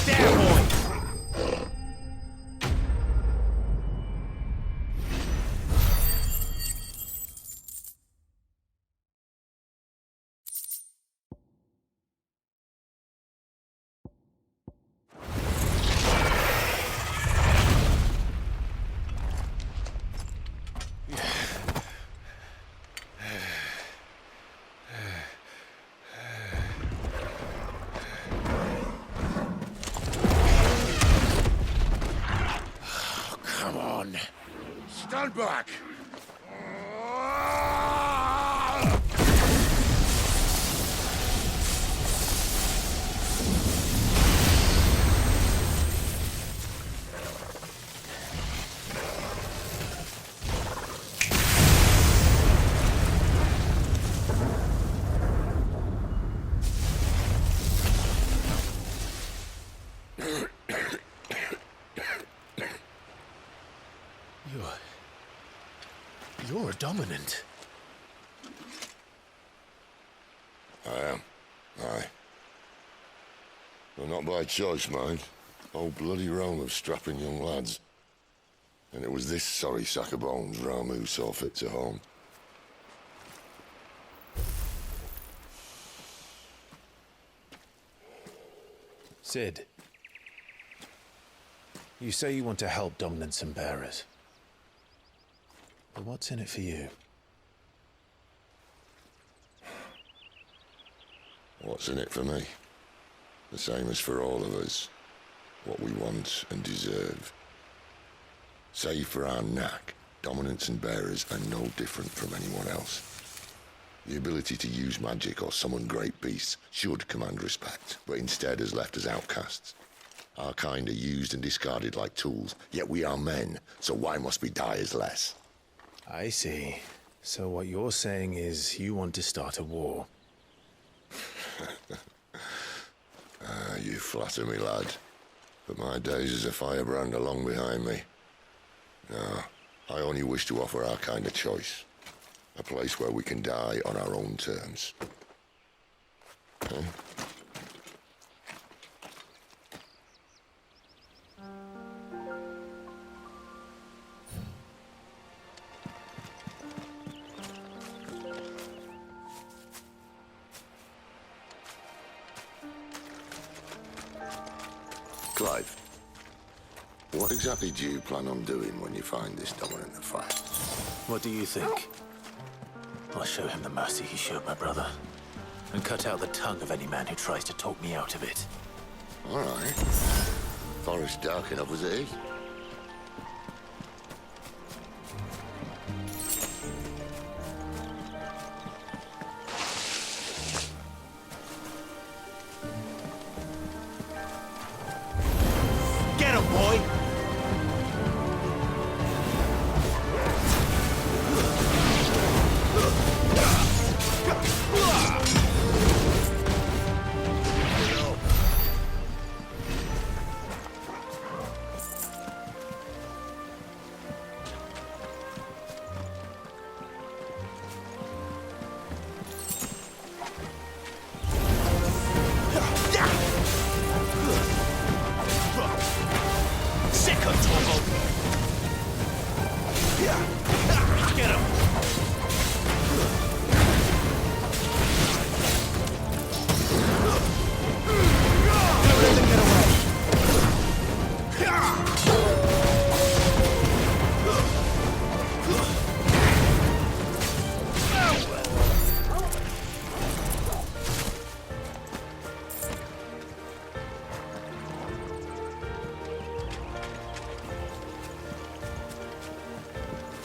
There, boy! Come on. Stand back! You're a dominant. I am. Aye. But not by choice, mind. Whole bloody realm of strapping young lads. And it was this sorry sack of bones Ramu saw fit to home. Sid. You say you want to help dominants and bearers. But what's in it for you? What's in it for me? The same as for all of us. What we want and deserve. Save for our knack, dominants and bearers are no different from anyone else. The ability to use magic or summon great beasts should command respect, but instead has left us outcasts. Our kind are used and discarded like tools, yet we are men, so why must we die as less? I see. So what you're saying is you want to start a war. You flatter me, lad. But my days as a firebrand are long behind me. No, I only wish to offer our kind a choice. A place where we can die on our own terms. Huh? Clive, what exactly do you plan on doing when you find this dominant of fire? What do you think? I'll show him the mercy he showed my brother, and cut out the tongue of any man who tries to talk me out of it. All right. Forest dark enough as it is. Get him, boy!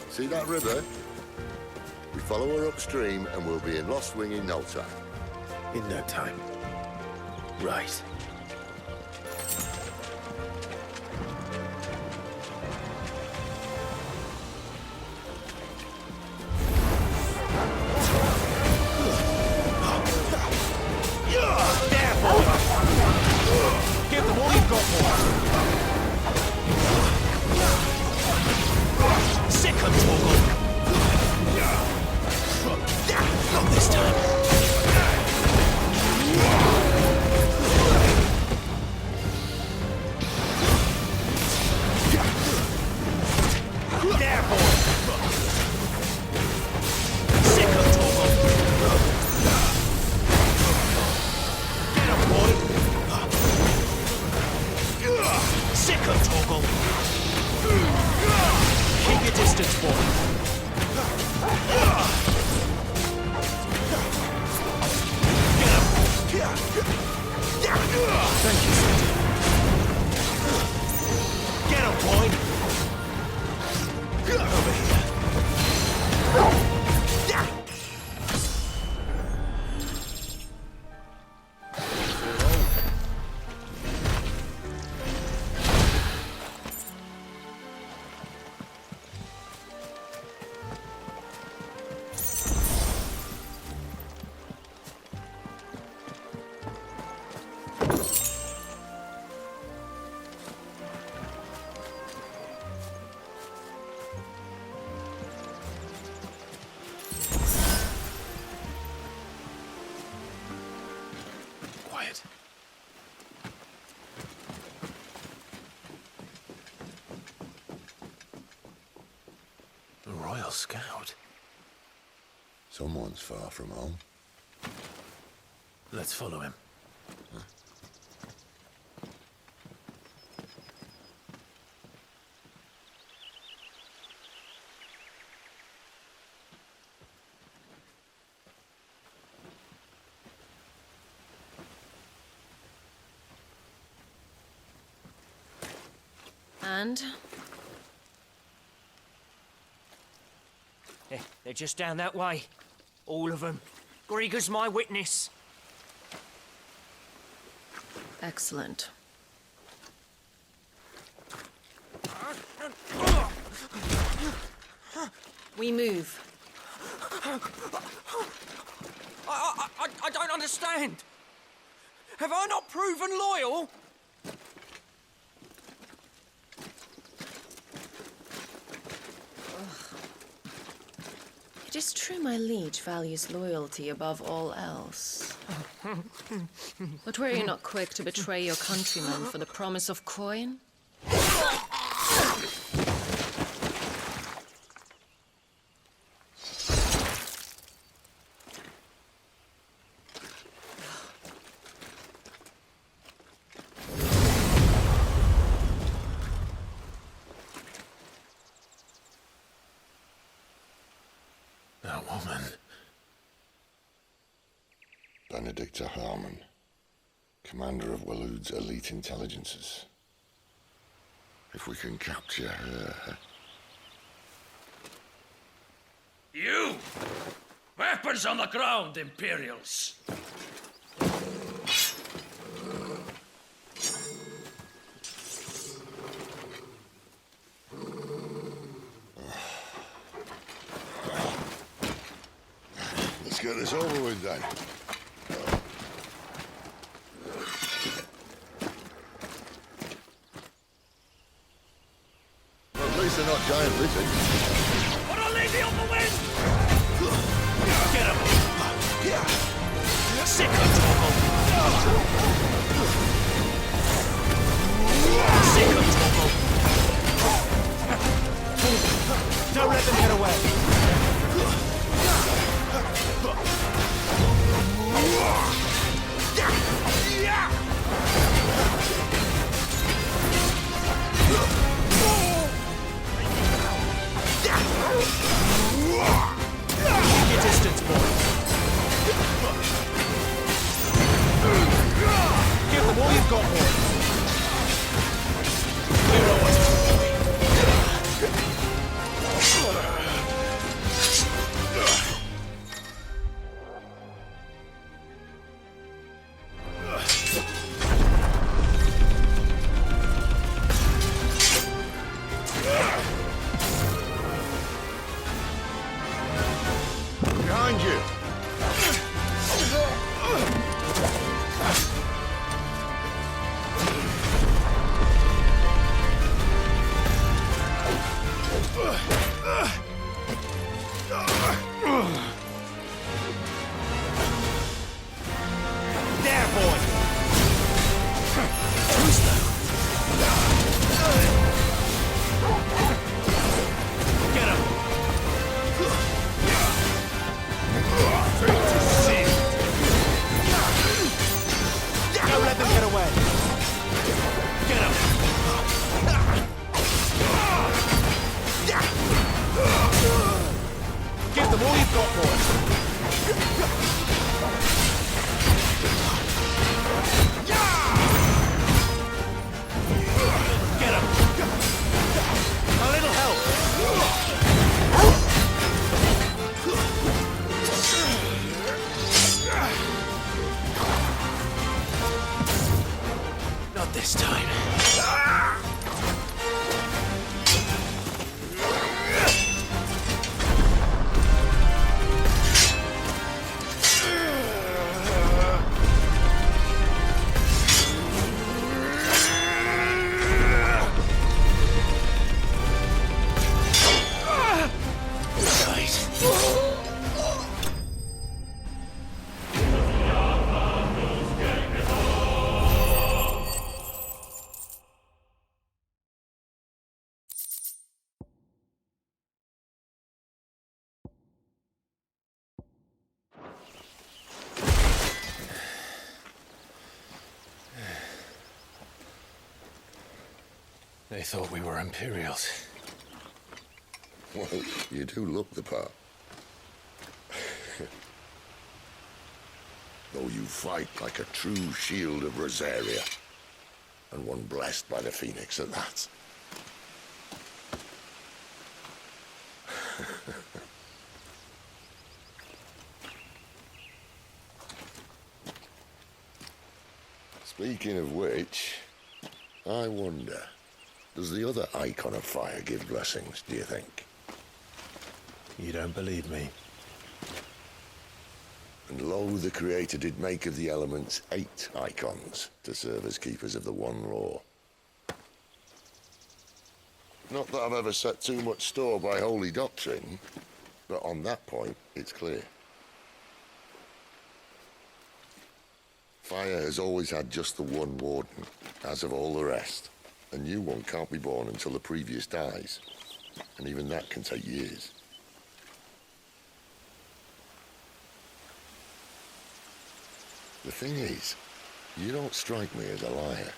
See that river? We follow her upstream and we'll be in Lost Wing in no time. In no time. Right. Give them all you've got, boy! Second toggle! Not this time! she said. Get him, boy! Over here. Quiet. A Royal Scout. Someone's far from home. Let's follow him. And? They're just down that way. All of them. Grieger's my witness. Excellent. We move. I don't understand. Have I not proven loyal? It is true my liege values loyalty above all else. But were you not quick to betray your countrymen for the promise of coin? That woman. Benedicta Harmon, commander of Waloed's elite intelligences. If we can capture her... You! Weapons on the ground, Imperials! Let's get this over with then. Well, at least they're not giant lizards. Put a lady on the wind! Get him! Sick of Torgal! Sick of Torgal! Don't let them get away! Keep your distance, boy. this time. They thought we were Imperials. Well, you do look the part. Though you fight like a true shield of Rosaria. And one blessed by the Phoenix at that. Speaking of which, I wonder, does the other icon of fire give blessings, do you think? You don't believe me? And lo, the Creator did make of the elements 8 icons to serve as keepers of the one law. Not that I've ever set too much store by holy doctrine, but on that point, it's clear. Fire has always had just the one warden, as of all the rest. A new one can't be born until the previous dies, and even that can take years. The thing is, you don't strike me as a liar.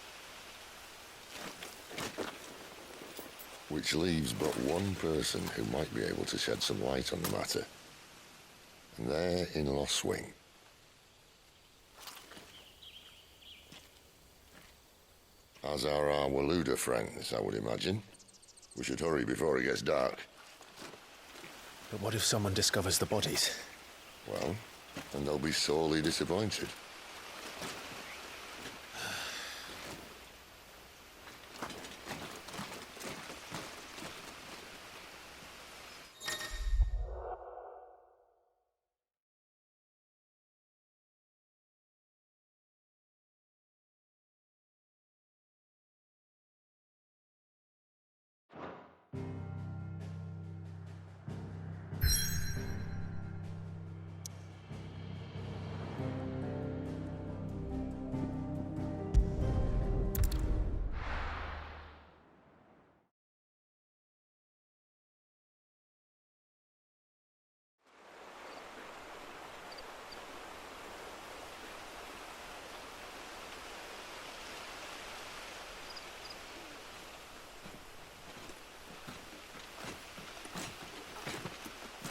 Which leaves but one person who might be able to shed some light on the matter. And they're in Lost Swing. As are our Waluda friends, I would imagine. We should hurry before it gets dark. But what if someone discovers the bodies? Well, and they'll be sorely disappointed.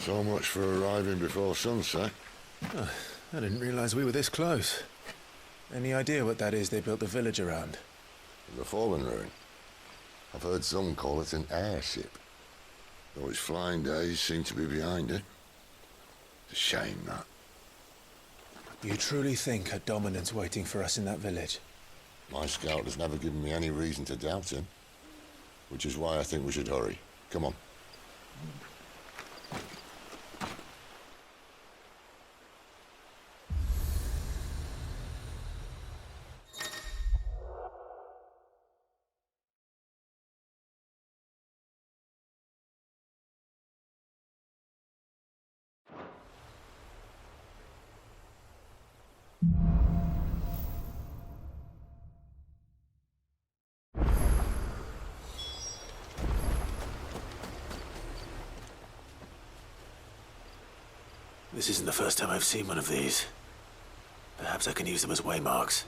So much for arriving before sunset. Oh, I didn't realize we were this close. Any idea what that is they built the village around? The Fallen Ruin. I've heard some call it an airship. Though its flying days seem to be behind it. It's a shame, that. You truly think a dominant's waiting for us in that village? My scout has never given me any reason to doubt him. Which is why I think we should hurry. Come on. This isn't the first time I've seen one of these. Perhaps I can use them as waymarks.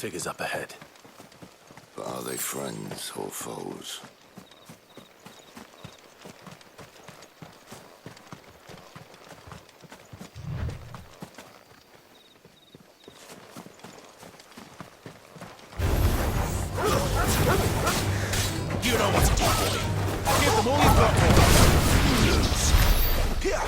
figures up ahead. But are they friends or foes? You know what to do, boy. Give them all you've got, boy. Lose. Here.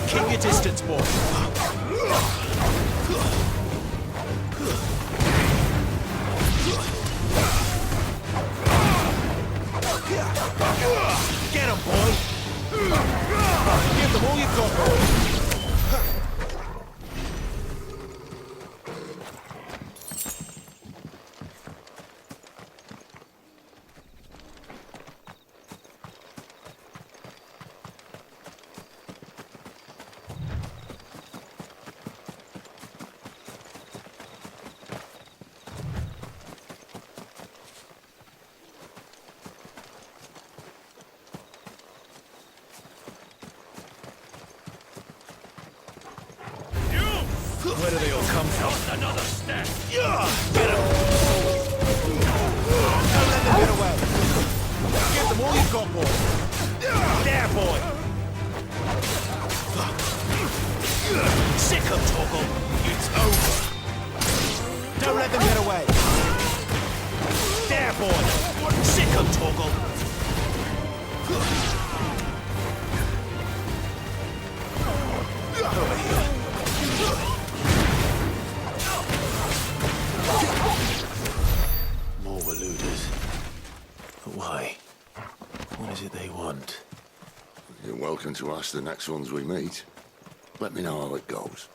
Keep your distance, boy. Get him, boy. Give them all you've got, boy. Where do they all come from? Another step. Get him. Don't let them get away. Give them all you've got, boy. There, boy. Sick of Torgal. It's over. Don't let them get away. There, boy. Sick of Torgal. Over here. More Waluders. But why? What is it they want? You're welcome to ask the next ones we meet. Let me know how it goes.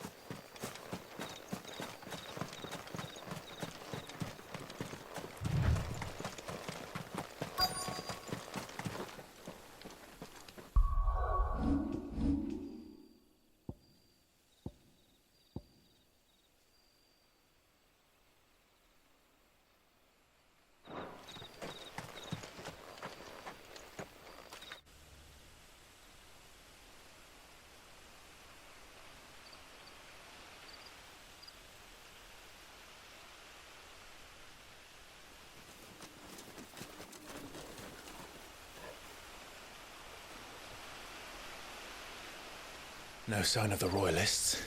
No sign of the Royalists.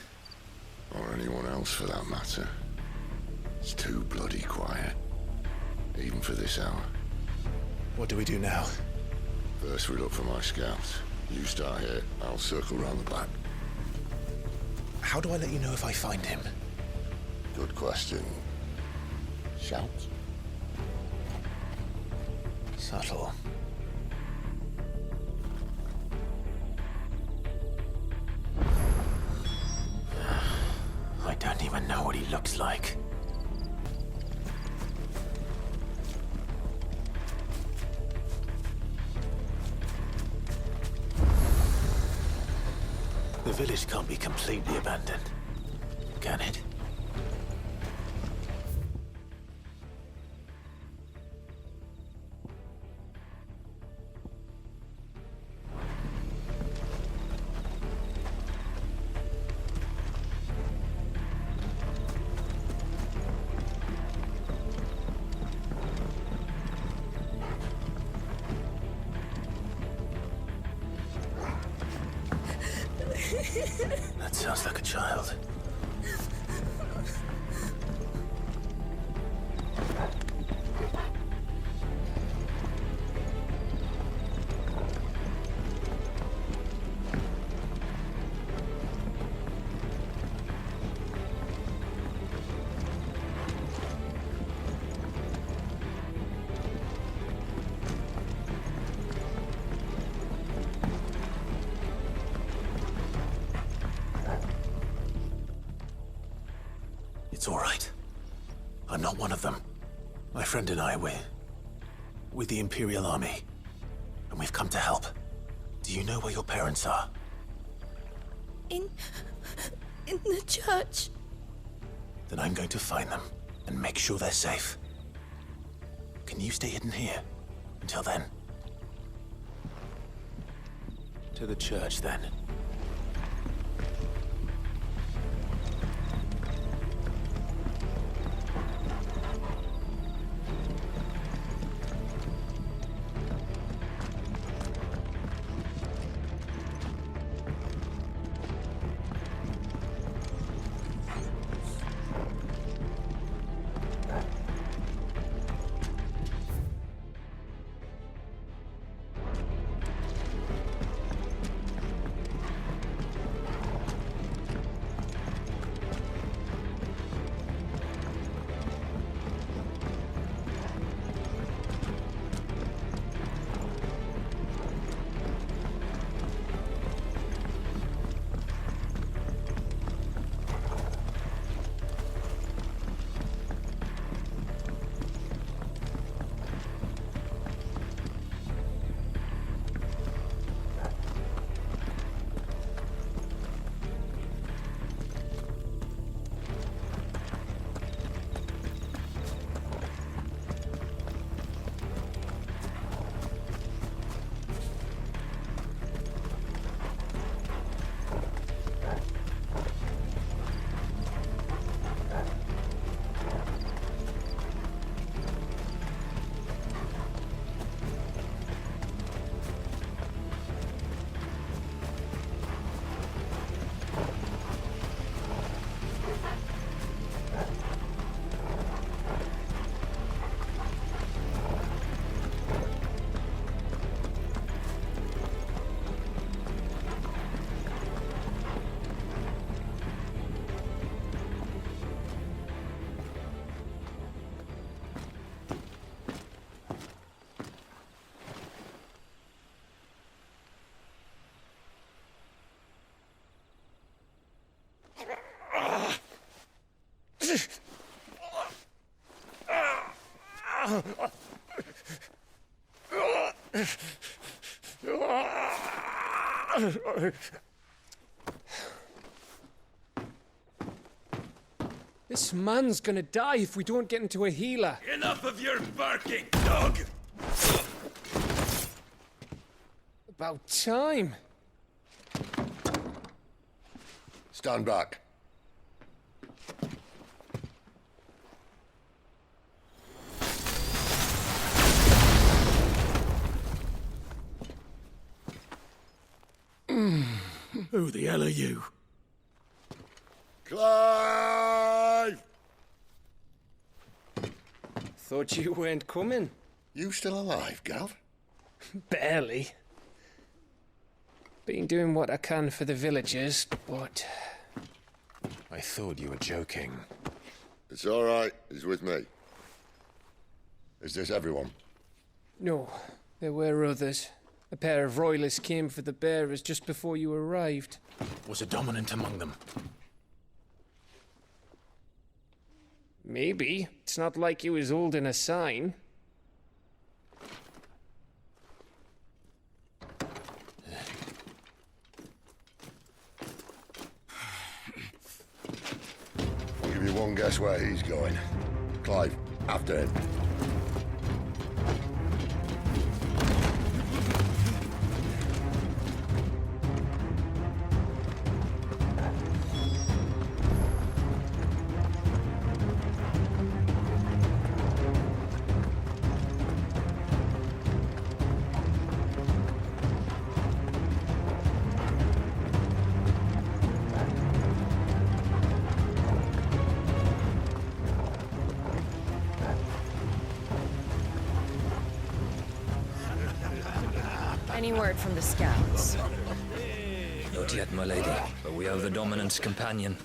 Or anyone else for that matter. It's too bloody quiet. Even for this hour. What do we do now? First we look for my scouts. You start here, I'll circle round the back. How do I let you know if I find him? Good question. Shout? Subtle. I don't even know what he looks like. The village can't be completely abandoned, can it? That sounds like a child. It's all right. I'm not one of them. My friend and I, we're with the Imperial Army. And we've come to help. Do you know where your parents are? In the church. Then I'm going to find them and make sure they're safe. Can you stay hidden here until then? To the church, then. This man's gonna die if we don't get into a healer. Enough of your barking, dog! About time. Stand back. Who the hell are you? Clive! Thought you weren't coming. You still alive, Gav? Barely. Been doing what I can for the villagers, but... I thought you were joking. It's all right. He's with me. Is this everyone? No, there were others. A pair of royalists came for the bearers just before you arrived. Was a dominant among them? Maybe. It's not like he was holding a sign. I'll give you one guess where he's going. Clive, after him. Any word from the scouts? Not yet, my lady, but we have the Dominant's companion.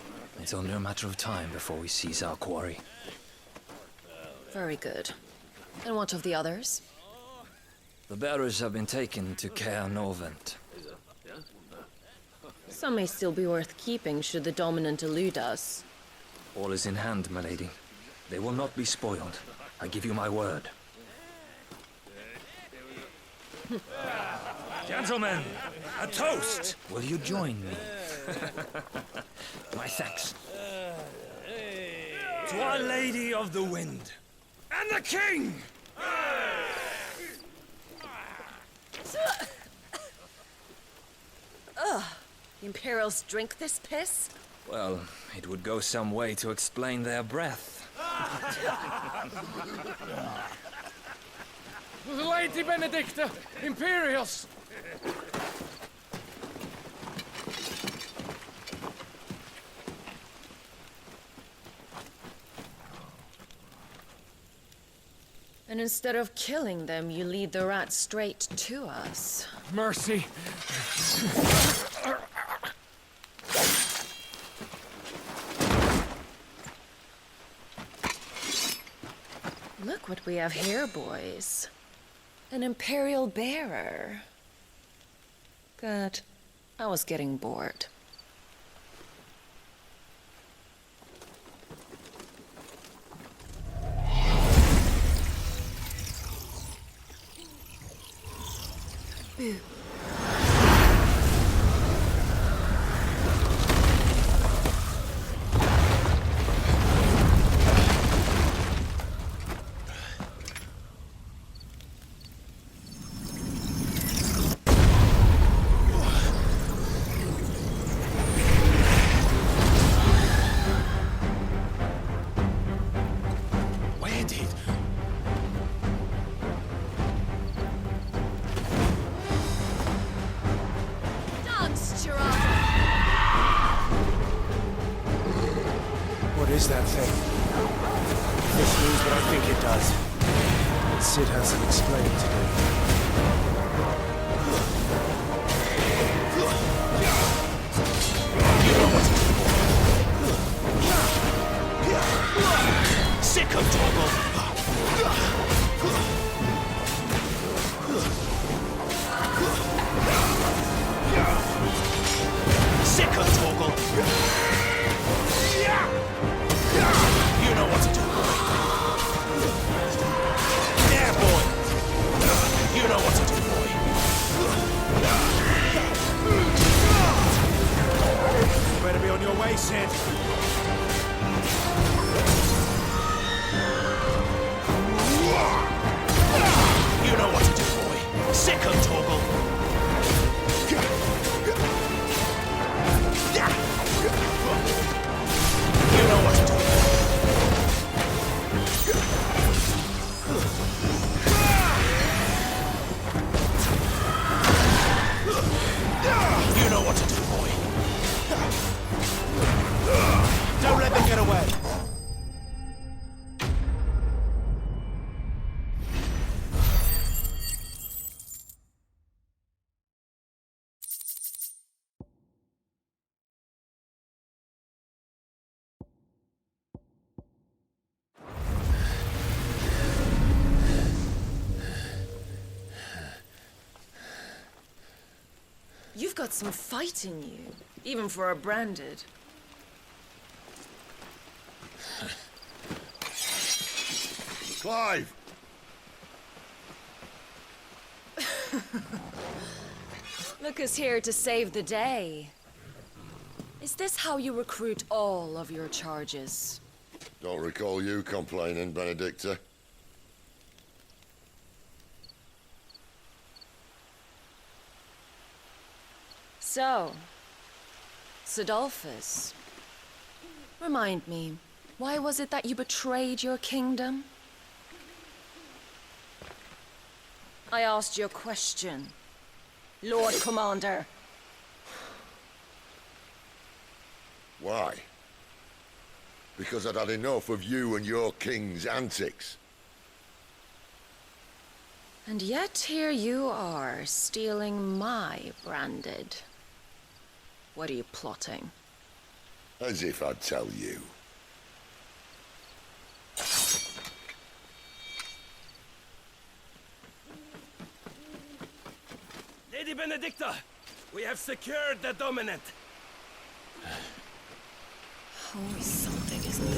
It's only a matter of time before we seize our quarry. Very good. And what of the others? The bearers have been taken to Caer Novent. Some may still be worth keeping should the Dominant elude us. All is in hand, my lady. They will not be spoiled. I give you my word. Gentlemen, a toast! Will you join me? My thanks. To Our Lady of the Wind and the King! Ugh. The Imperials drink this piss? Well, it would go some way to explain their breath. Lady Benedicta! Imperials! And instead of killing them, you lead the rats straight to us. Mercy! Look what we have here, boys. An Imperial bearer. Good. I was getting bored. Boo. Where did... What is that thing? If this means what I think it does, then Sid has some explaining to do. Sick of Toggle! Sick of Toggle! You know what to do, boy. Yeah, boy. You know what to do, boy. You better be on your way, Sid. You know what to do, boy. Sick of Toggle. You know what to do. You know what to do, boy. Don't let them get away. You've got some fight in you, even for a branded. Clive! Lucas here to save the day. Is this how you recruit all of your charges? Don't recall you complaining, Benedicta. So, Sidolphus, remind me, why was it that you betrayed your kingdom? I asked you a question, Lord Commander. Why? Because I'd had enough of you and your king's antics. And yet here you are, stealing my branded. What are you plotting? As if I'd tell you. Lady Benedicta, we have secured the dominant. Always something, isn't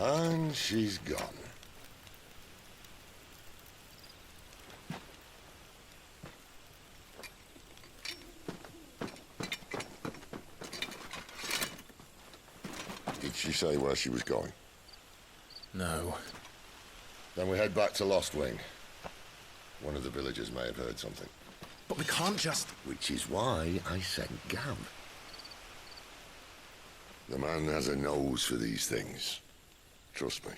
And she's gone. Did she say where she was going? No. Then we head back to Lost Wing. One of the villagers may have heard something. But we can't just... Which is why I sent Gav. The man has a nose for these things. Trust me.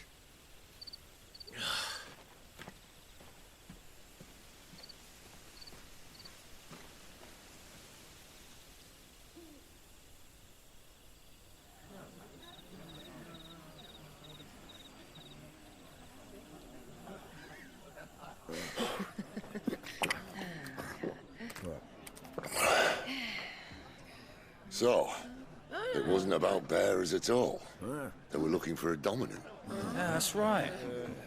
So, it wasn't about bears at all. They were looking for a dominant. Yeah, that's right.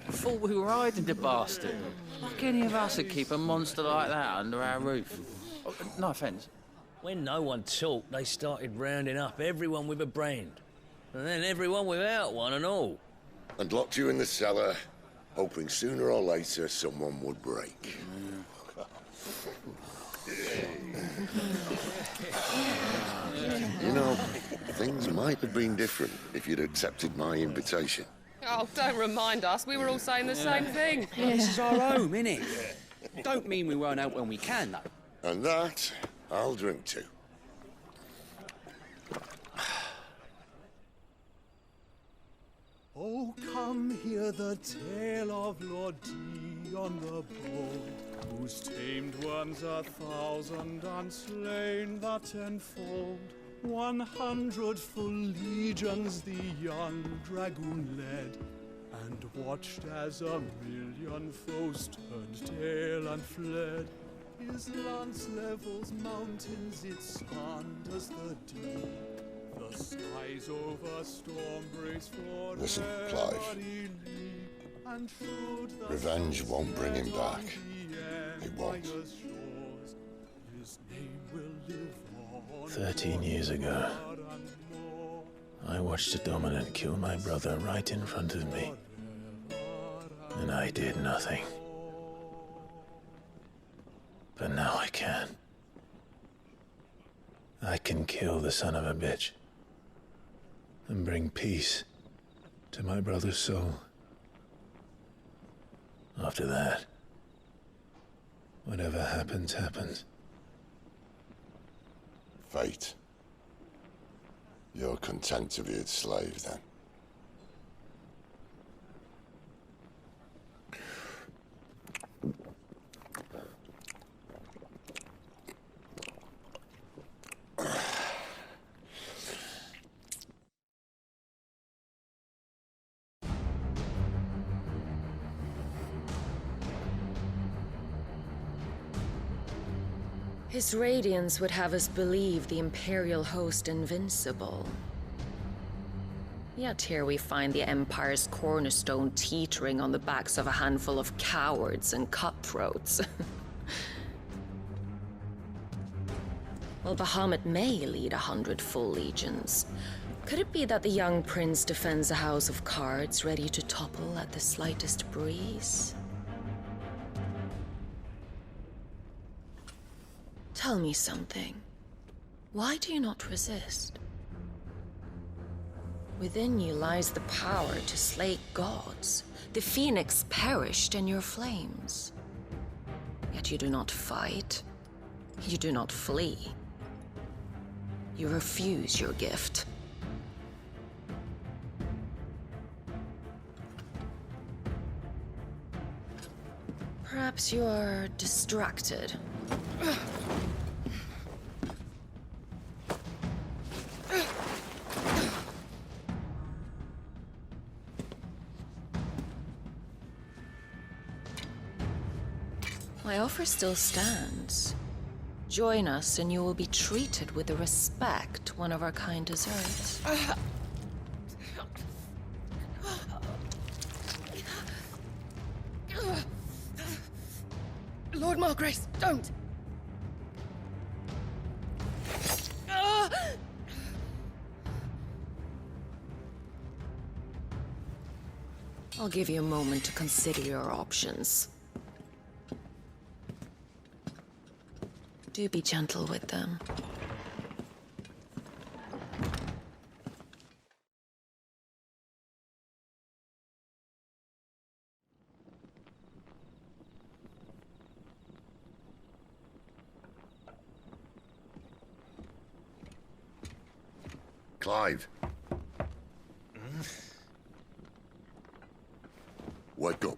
I thought we were hiding the bastard. Like any of us would keep a monster like that under our roof. Oh, no offence. When no one talked, they started rounding up everyone with a brand. And then everyone without one and all. And locked you in the cellar, hoping sooner or later someone would break. You know, things might have been different if you'd accepted my invitation. Oh, don't remind us. We were all saying the same thing. This is our home, innit? Don't mean we won't out when we can, though. And that, I'll drink to. Oh, come hear the tale of Lord Dion the Bold, whose tamed ones 1,000 and slain the tenfold. 100 full legions the young dragoon led, and watched as 1,000,000 foes turned tail and fled. His lance levels mountains, it sanders the deep. The skies over storm breaks for Listen, Clive. Revenge won't bring him back. It won't. 13 years ago, I watched a dominant kill my brother right in front of me. And I did nothing. But now I can. I can kill the son of a bitch. And bring peace to my brother's soul. After that, whatever happens, happens. Fate. You're content to be its slave, then? His radiance would have us believe the Imperial host invincible. Yet here we find the Empire's cornerstone teetering on the backs of a handful of cowards and cutthroats. Well, Bahamut may lead 100 full legions. Could it be that the young prince defends a house of cards ready to topple at the slightest breeze? Tell me something. Why do you not resist? Within you lies the power to slay gods. The phoenix perished in your flames. Yet you do not fight. You do not flee. You refuse your gift. Perhaps you are distracted. My offer still stands. Join us and you will be treated with the respect one of our kind deserves. Lord Margrace, don't! I'll give you a moment to consider your options. Do be gentle with them. Clive. Wake up.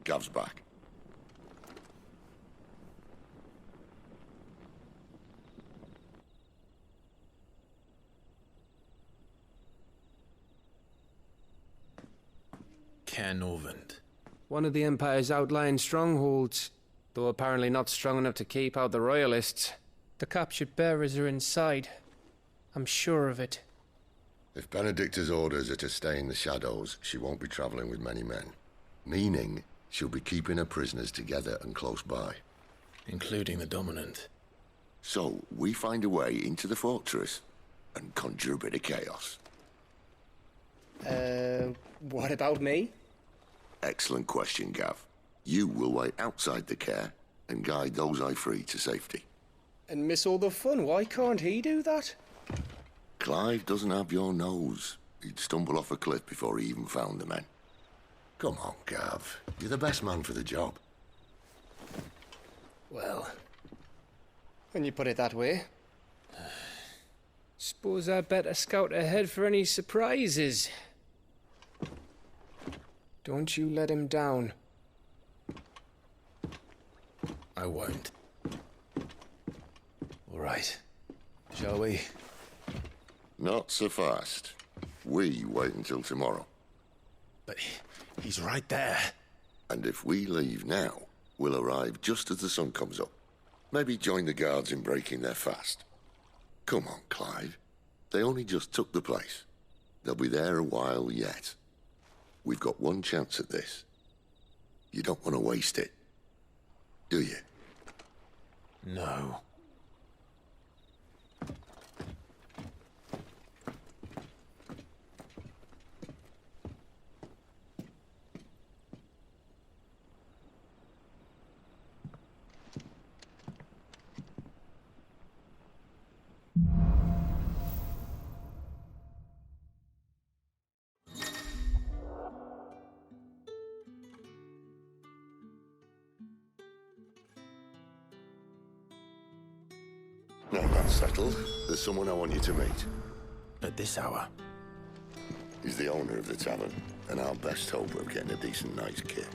Gav's back. Caernarvon. One of the Empire's outlying strongholds, though apparently not strong enough to keep out the Royalists. The captured bearers are inside. I'm sure of it. If Benedicta's orders are to stay in the shadows, she won't be travelling with many men. Meaning, she'll be keeping her prisoners together and close by. Including the Dominant. So, we find a way into the fortress and conjure a bit of chaos. What about me? Excellent question, Gav. You will wait outside the care and guide those I free to safety. And miss all the fun. Why can't he do that? Clive doesn't have your nose. He'd stumble off a cliff before he even found the men. Come on, Gav. You're the best man for the job. Well, when you put it that way. Suppose I better scout ahead for any surprises. Don't you let him down. I won't. All right. Shall we? Not so fast. We wait until tomorrow. But he's right there. And if we leave now, we'll arrive just as the sun comes up. Maybe join the guards in breaking their fast. Come on, Clive. They only just took the place. They'll be there a while yet. We've got one chance at this. You don't want to waste it, do you? No. Now that's settled. There's someone I want you to meet. At this hour? He's the owner of the tavern, and our best hope of getting a decent night's kip.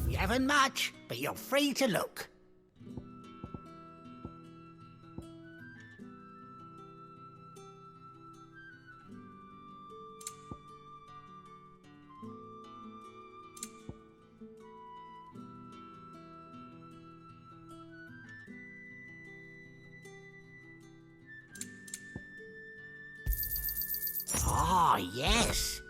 You haven't much, but you're free to look. Ah, yes.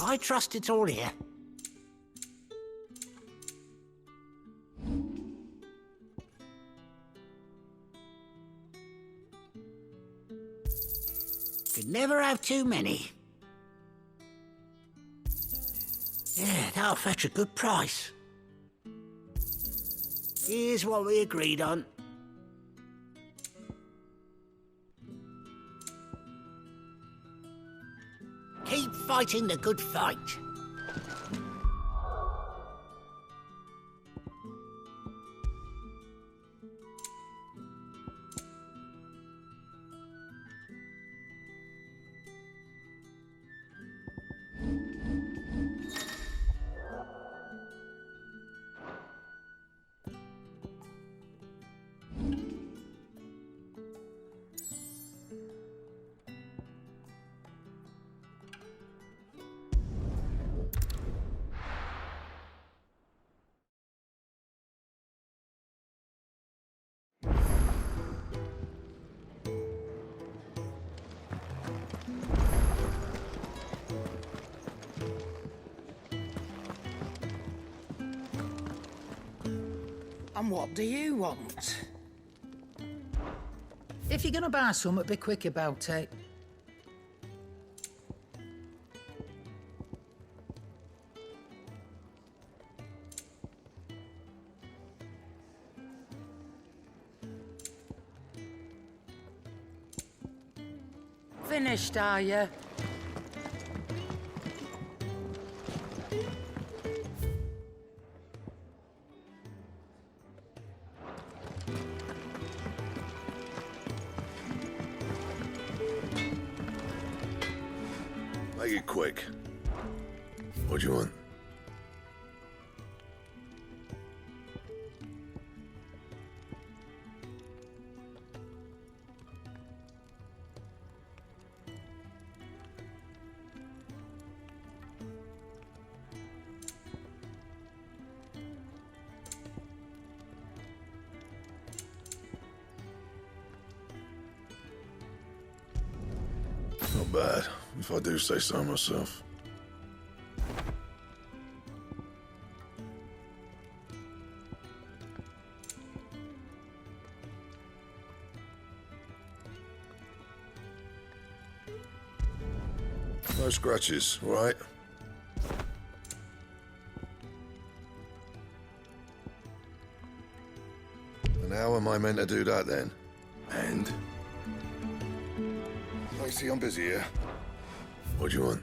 I trust it's all here. Could never have too many. Yeah, that'll fetch a good price. Here's what we agreed on. Keep fighting the good fight. And what do you want? If you're gonna buy something, be quick about it. Finished, are you? Make it quick. What do you want? Not bad, if I do say so myself. No scratches, all right? And how am I meant to do that then? And? Lacey, I'm busy here. What do you want?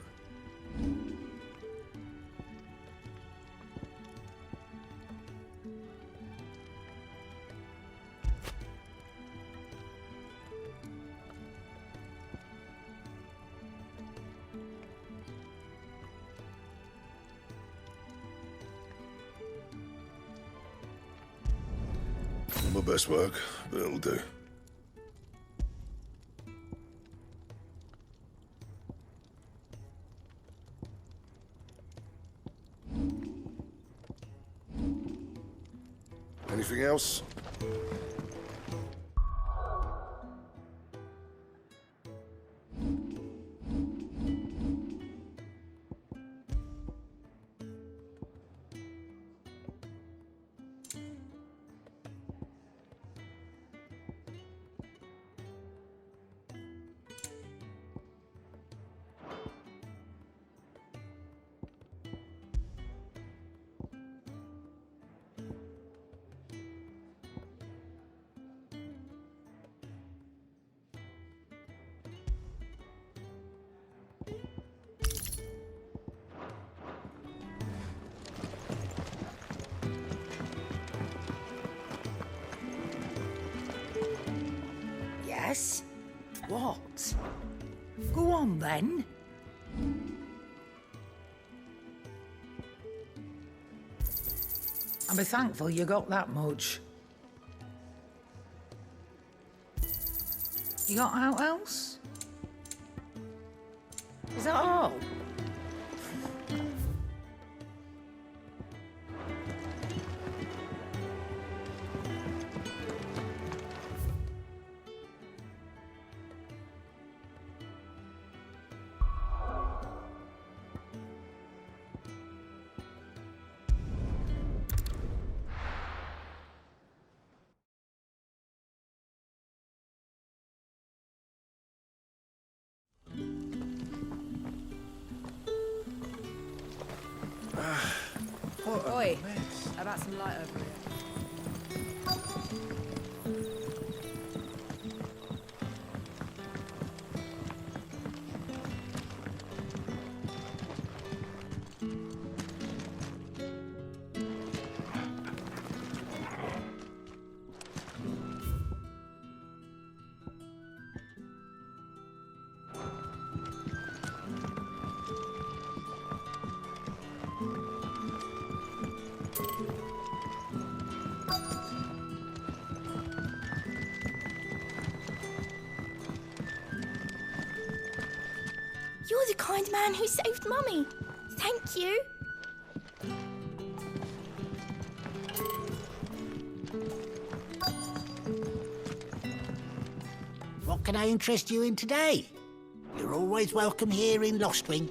Not my best work, but it'll do. Anything else? Yes? What? Go on, then. And be thankful you got that much. You got out else? Is that all? Oi, how about some light over here? You're the kind man who saved Mummy. Thank you. What can I interest you in today? You're always welcome here in Lostwing.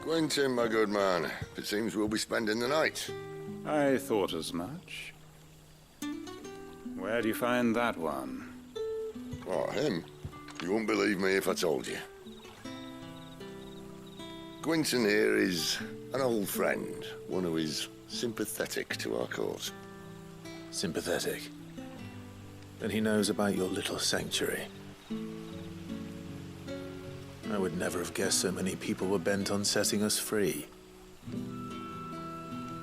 Quentin, my good man. It seems we'll be spending the night. I thought as much. Where do you find that one? What, him? You wouldn't believe me if I told you. Quentin here is an old friend, one who is sympathetic to our cause. Sympathetic? Then he knows about your little sanctuary. I would never have guessed so many people were bent on setting us free.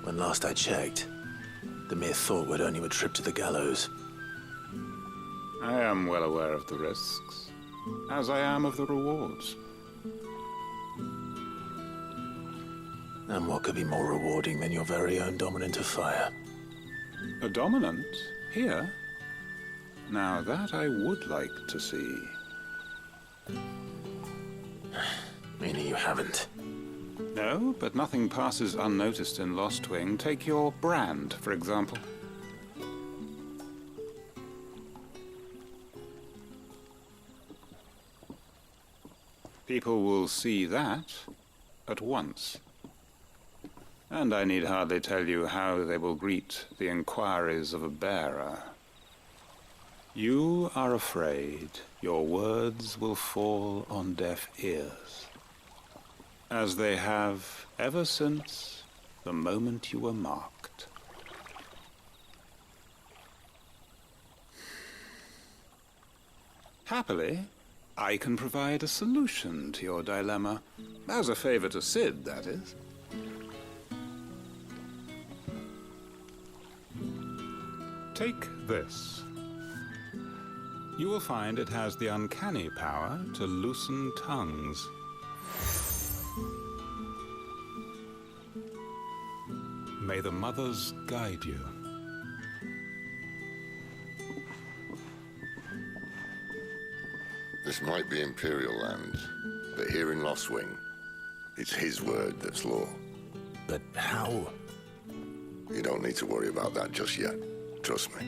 When last I checked, the mere thought would earn you a trip to the gallows. I am well aware of the risks, as I am of the rewards. And what could be more rewarding than your very own dominant of fire? A dominant? Here? Now that I would like to see. Meaning you haven't? No, but nothing passes unnoticed in Lostwing. Take your brand, for example. People will see that at once. And I need hardly tell you how they will greet the inquiries of a bearer. You are afraid your words will fall on deaf ears, as they have ever since the moment you were marked. Happily, I can provide a solution to your dilemma, as a favor to Sid, that is. Take this. You will find it has the uncanny power to loosen tongues. May the mothers guide you. This might be Imperial land, but here in Lostwing, it's his word that's law. But how? You don't need to worry about that just yet. Trust me.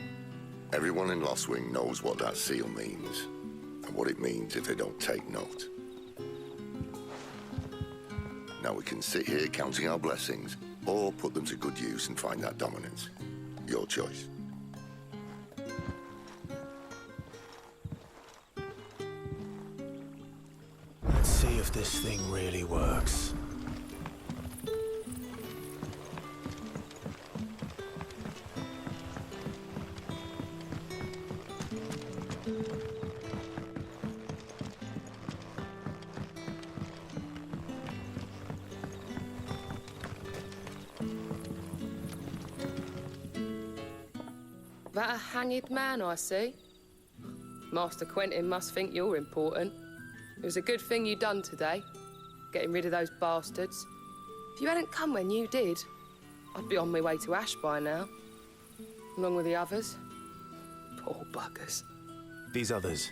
Everyone in Lostwing knows what that seal means, and what it means if they don't take note. Now we can sit here counting our blessings, or put them to good use and find that dominance. Your choice. Let's see if this thing really works. That a hanged man I see? Master Quentin must think you're important. It was a good thing you done today, getting rid of those bastards. If you hadn't come when you did, I'd be on my way to Ash by now, along with the others. Poor buggers. These others,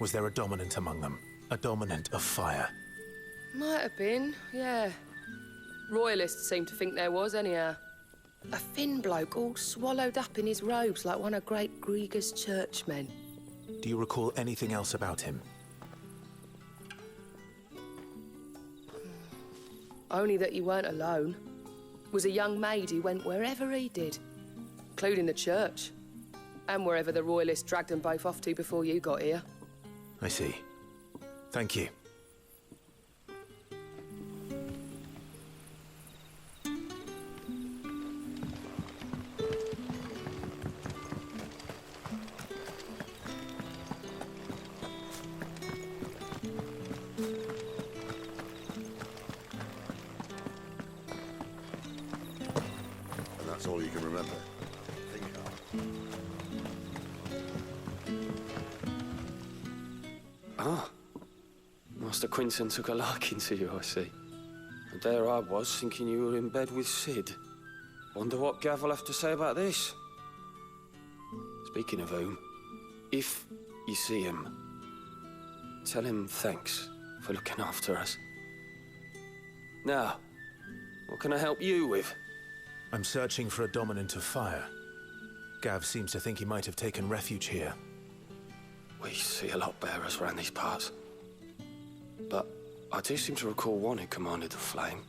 was there a dominant among them? A dominant of fire? Might have been, yeah. Royalists seem to think there was, anyhow. A thin bloke all swallowed up in his robes like one of Great Grieger's churchmen. Do you recall anything else about him? Only that he weren't alone. Was a young maid who went wherever he did, including the church. And wherever the Royalists dragged them both off to before you got here. I see. Thank you. And that's all you can remember? Ah. Master Quinton took a liking to you, I see. And there I was, thinking you were in bed with Sid. Wonder what Gav will have to say about this. Speaking of whom, if you see him, tell him thanks for looking after us. Now, what can I help you with? I'm searching for a dominant of fire. Gav seems to think he might have taken refuge here. We see a lot bearers around these parts. But I do seem to recall one who commanded the flame.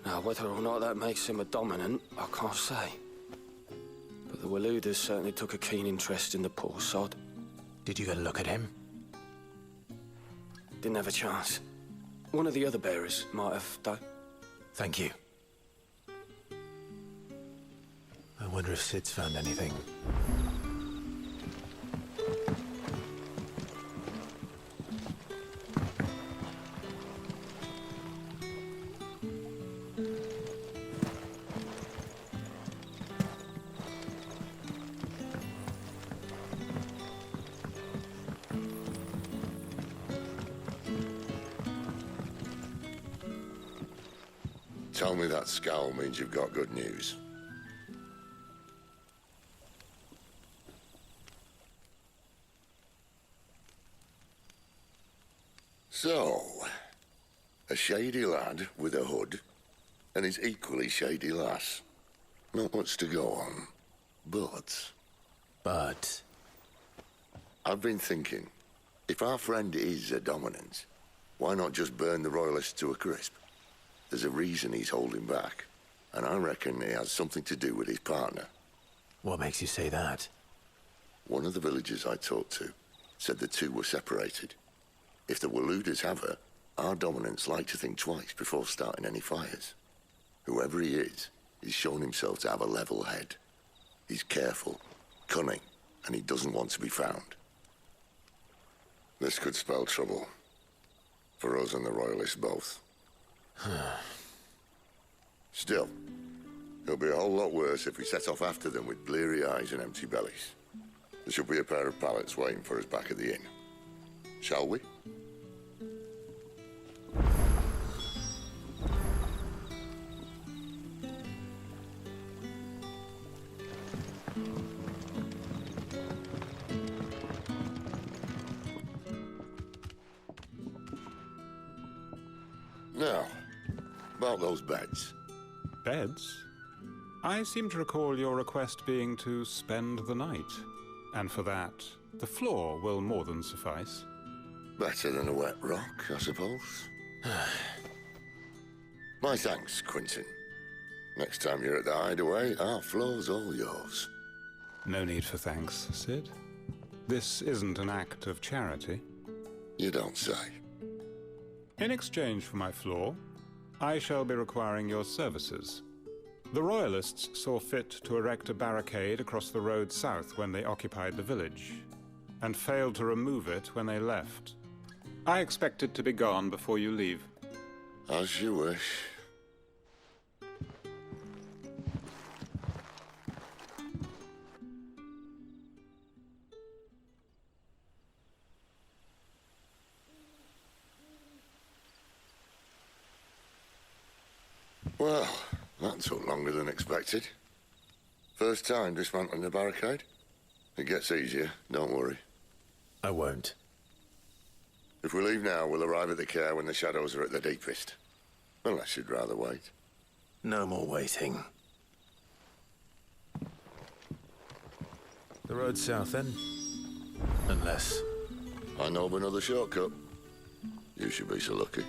Now, whether or not that makes him a dominant, I can't say. But the Waluders certainly took a keen interest in the poor sod. Did you get a look at him? Didn't have a chance. One of the other bearers might have done. Thank you. I wonder if Sid's found anything. Tell me that scowl means you've got good news. So, a shady lad with a hood, and his equally shady lass. Not much to go on, but... I've been thinking, if our friend is a dominant, why not just burn the Royalists to a crisp? There's a reason he's holding back, and I reckon he has something to do with his partner. What makes you say that? One of the villagers I talked to said the two were separated. If the Waluders have her, our dominants like to think twice before starting any fires. Whoever he is, he's shown himself to have a level head. He's careful, cunning, and he doesn't want to be found. This could spell trouble. For us and the Royalists both. Still, it'll be a whole lot worse if we set off after them with bleary eyes and empty bellies. There should be a pair of pallets waiting for us back at the inn. Shall we? Now, about those beds. Beds? I seem to recall your request being to spend the night. And for that, the floor will more than suffice. Better than a wet rock, I suppose. My thanks, Quinton. Next time you're at the hideaway, our floor's all yours. No need for thanks, Sid. This isn't an act of charity. You don't say. In exchange for my floor, I shall be requiring your services. The Royalists saw fit to erect a barricade across the road south when they occupied the village, and failed to remove it when they left. I expect it to be gone before you leave. As you wish. Well, that took longer than expected. First time dismantling the barricade? It gets easier, don't worry. I won't. If we leave now, we'll arrive at the care when the shadows are at their deepest. Unless you'd rather wait. No more waiting. The road south, then? Unless... I know of another shortcut. You should be so lucky.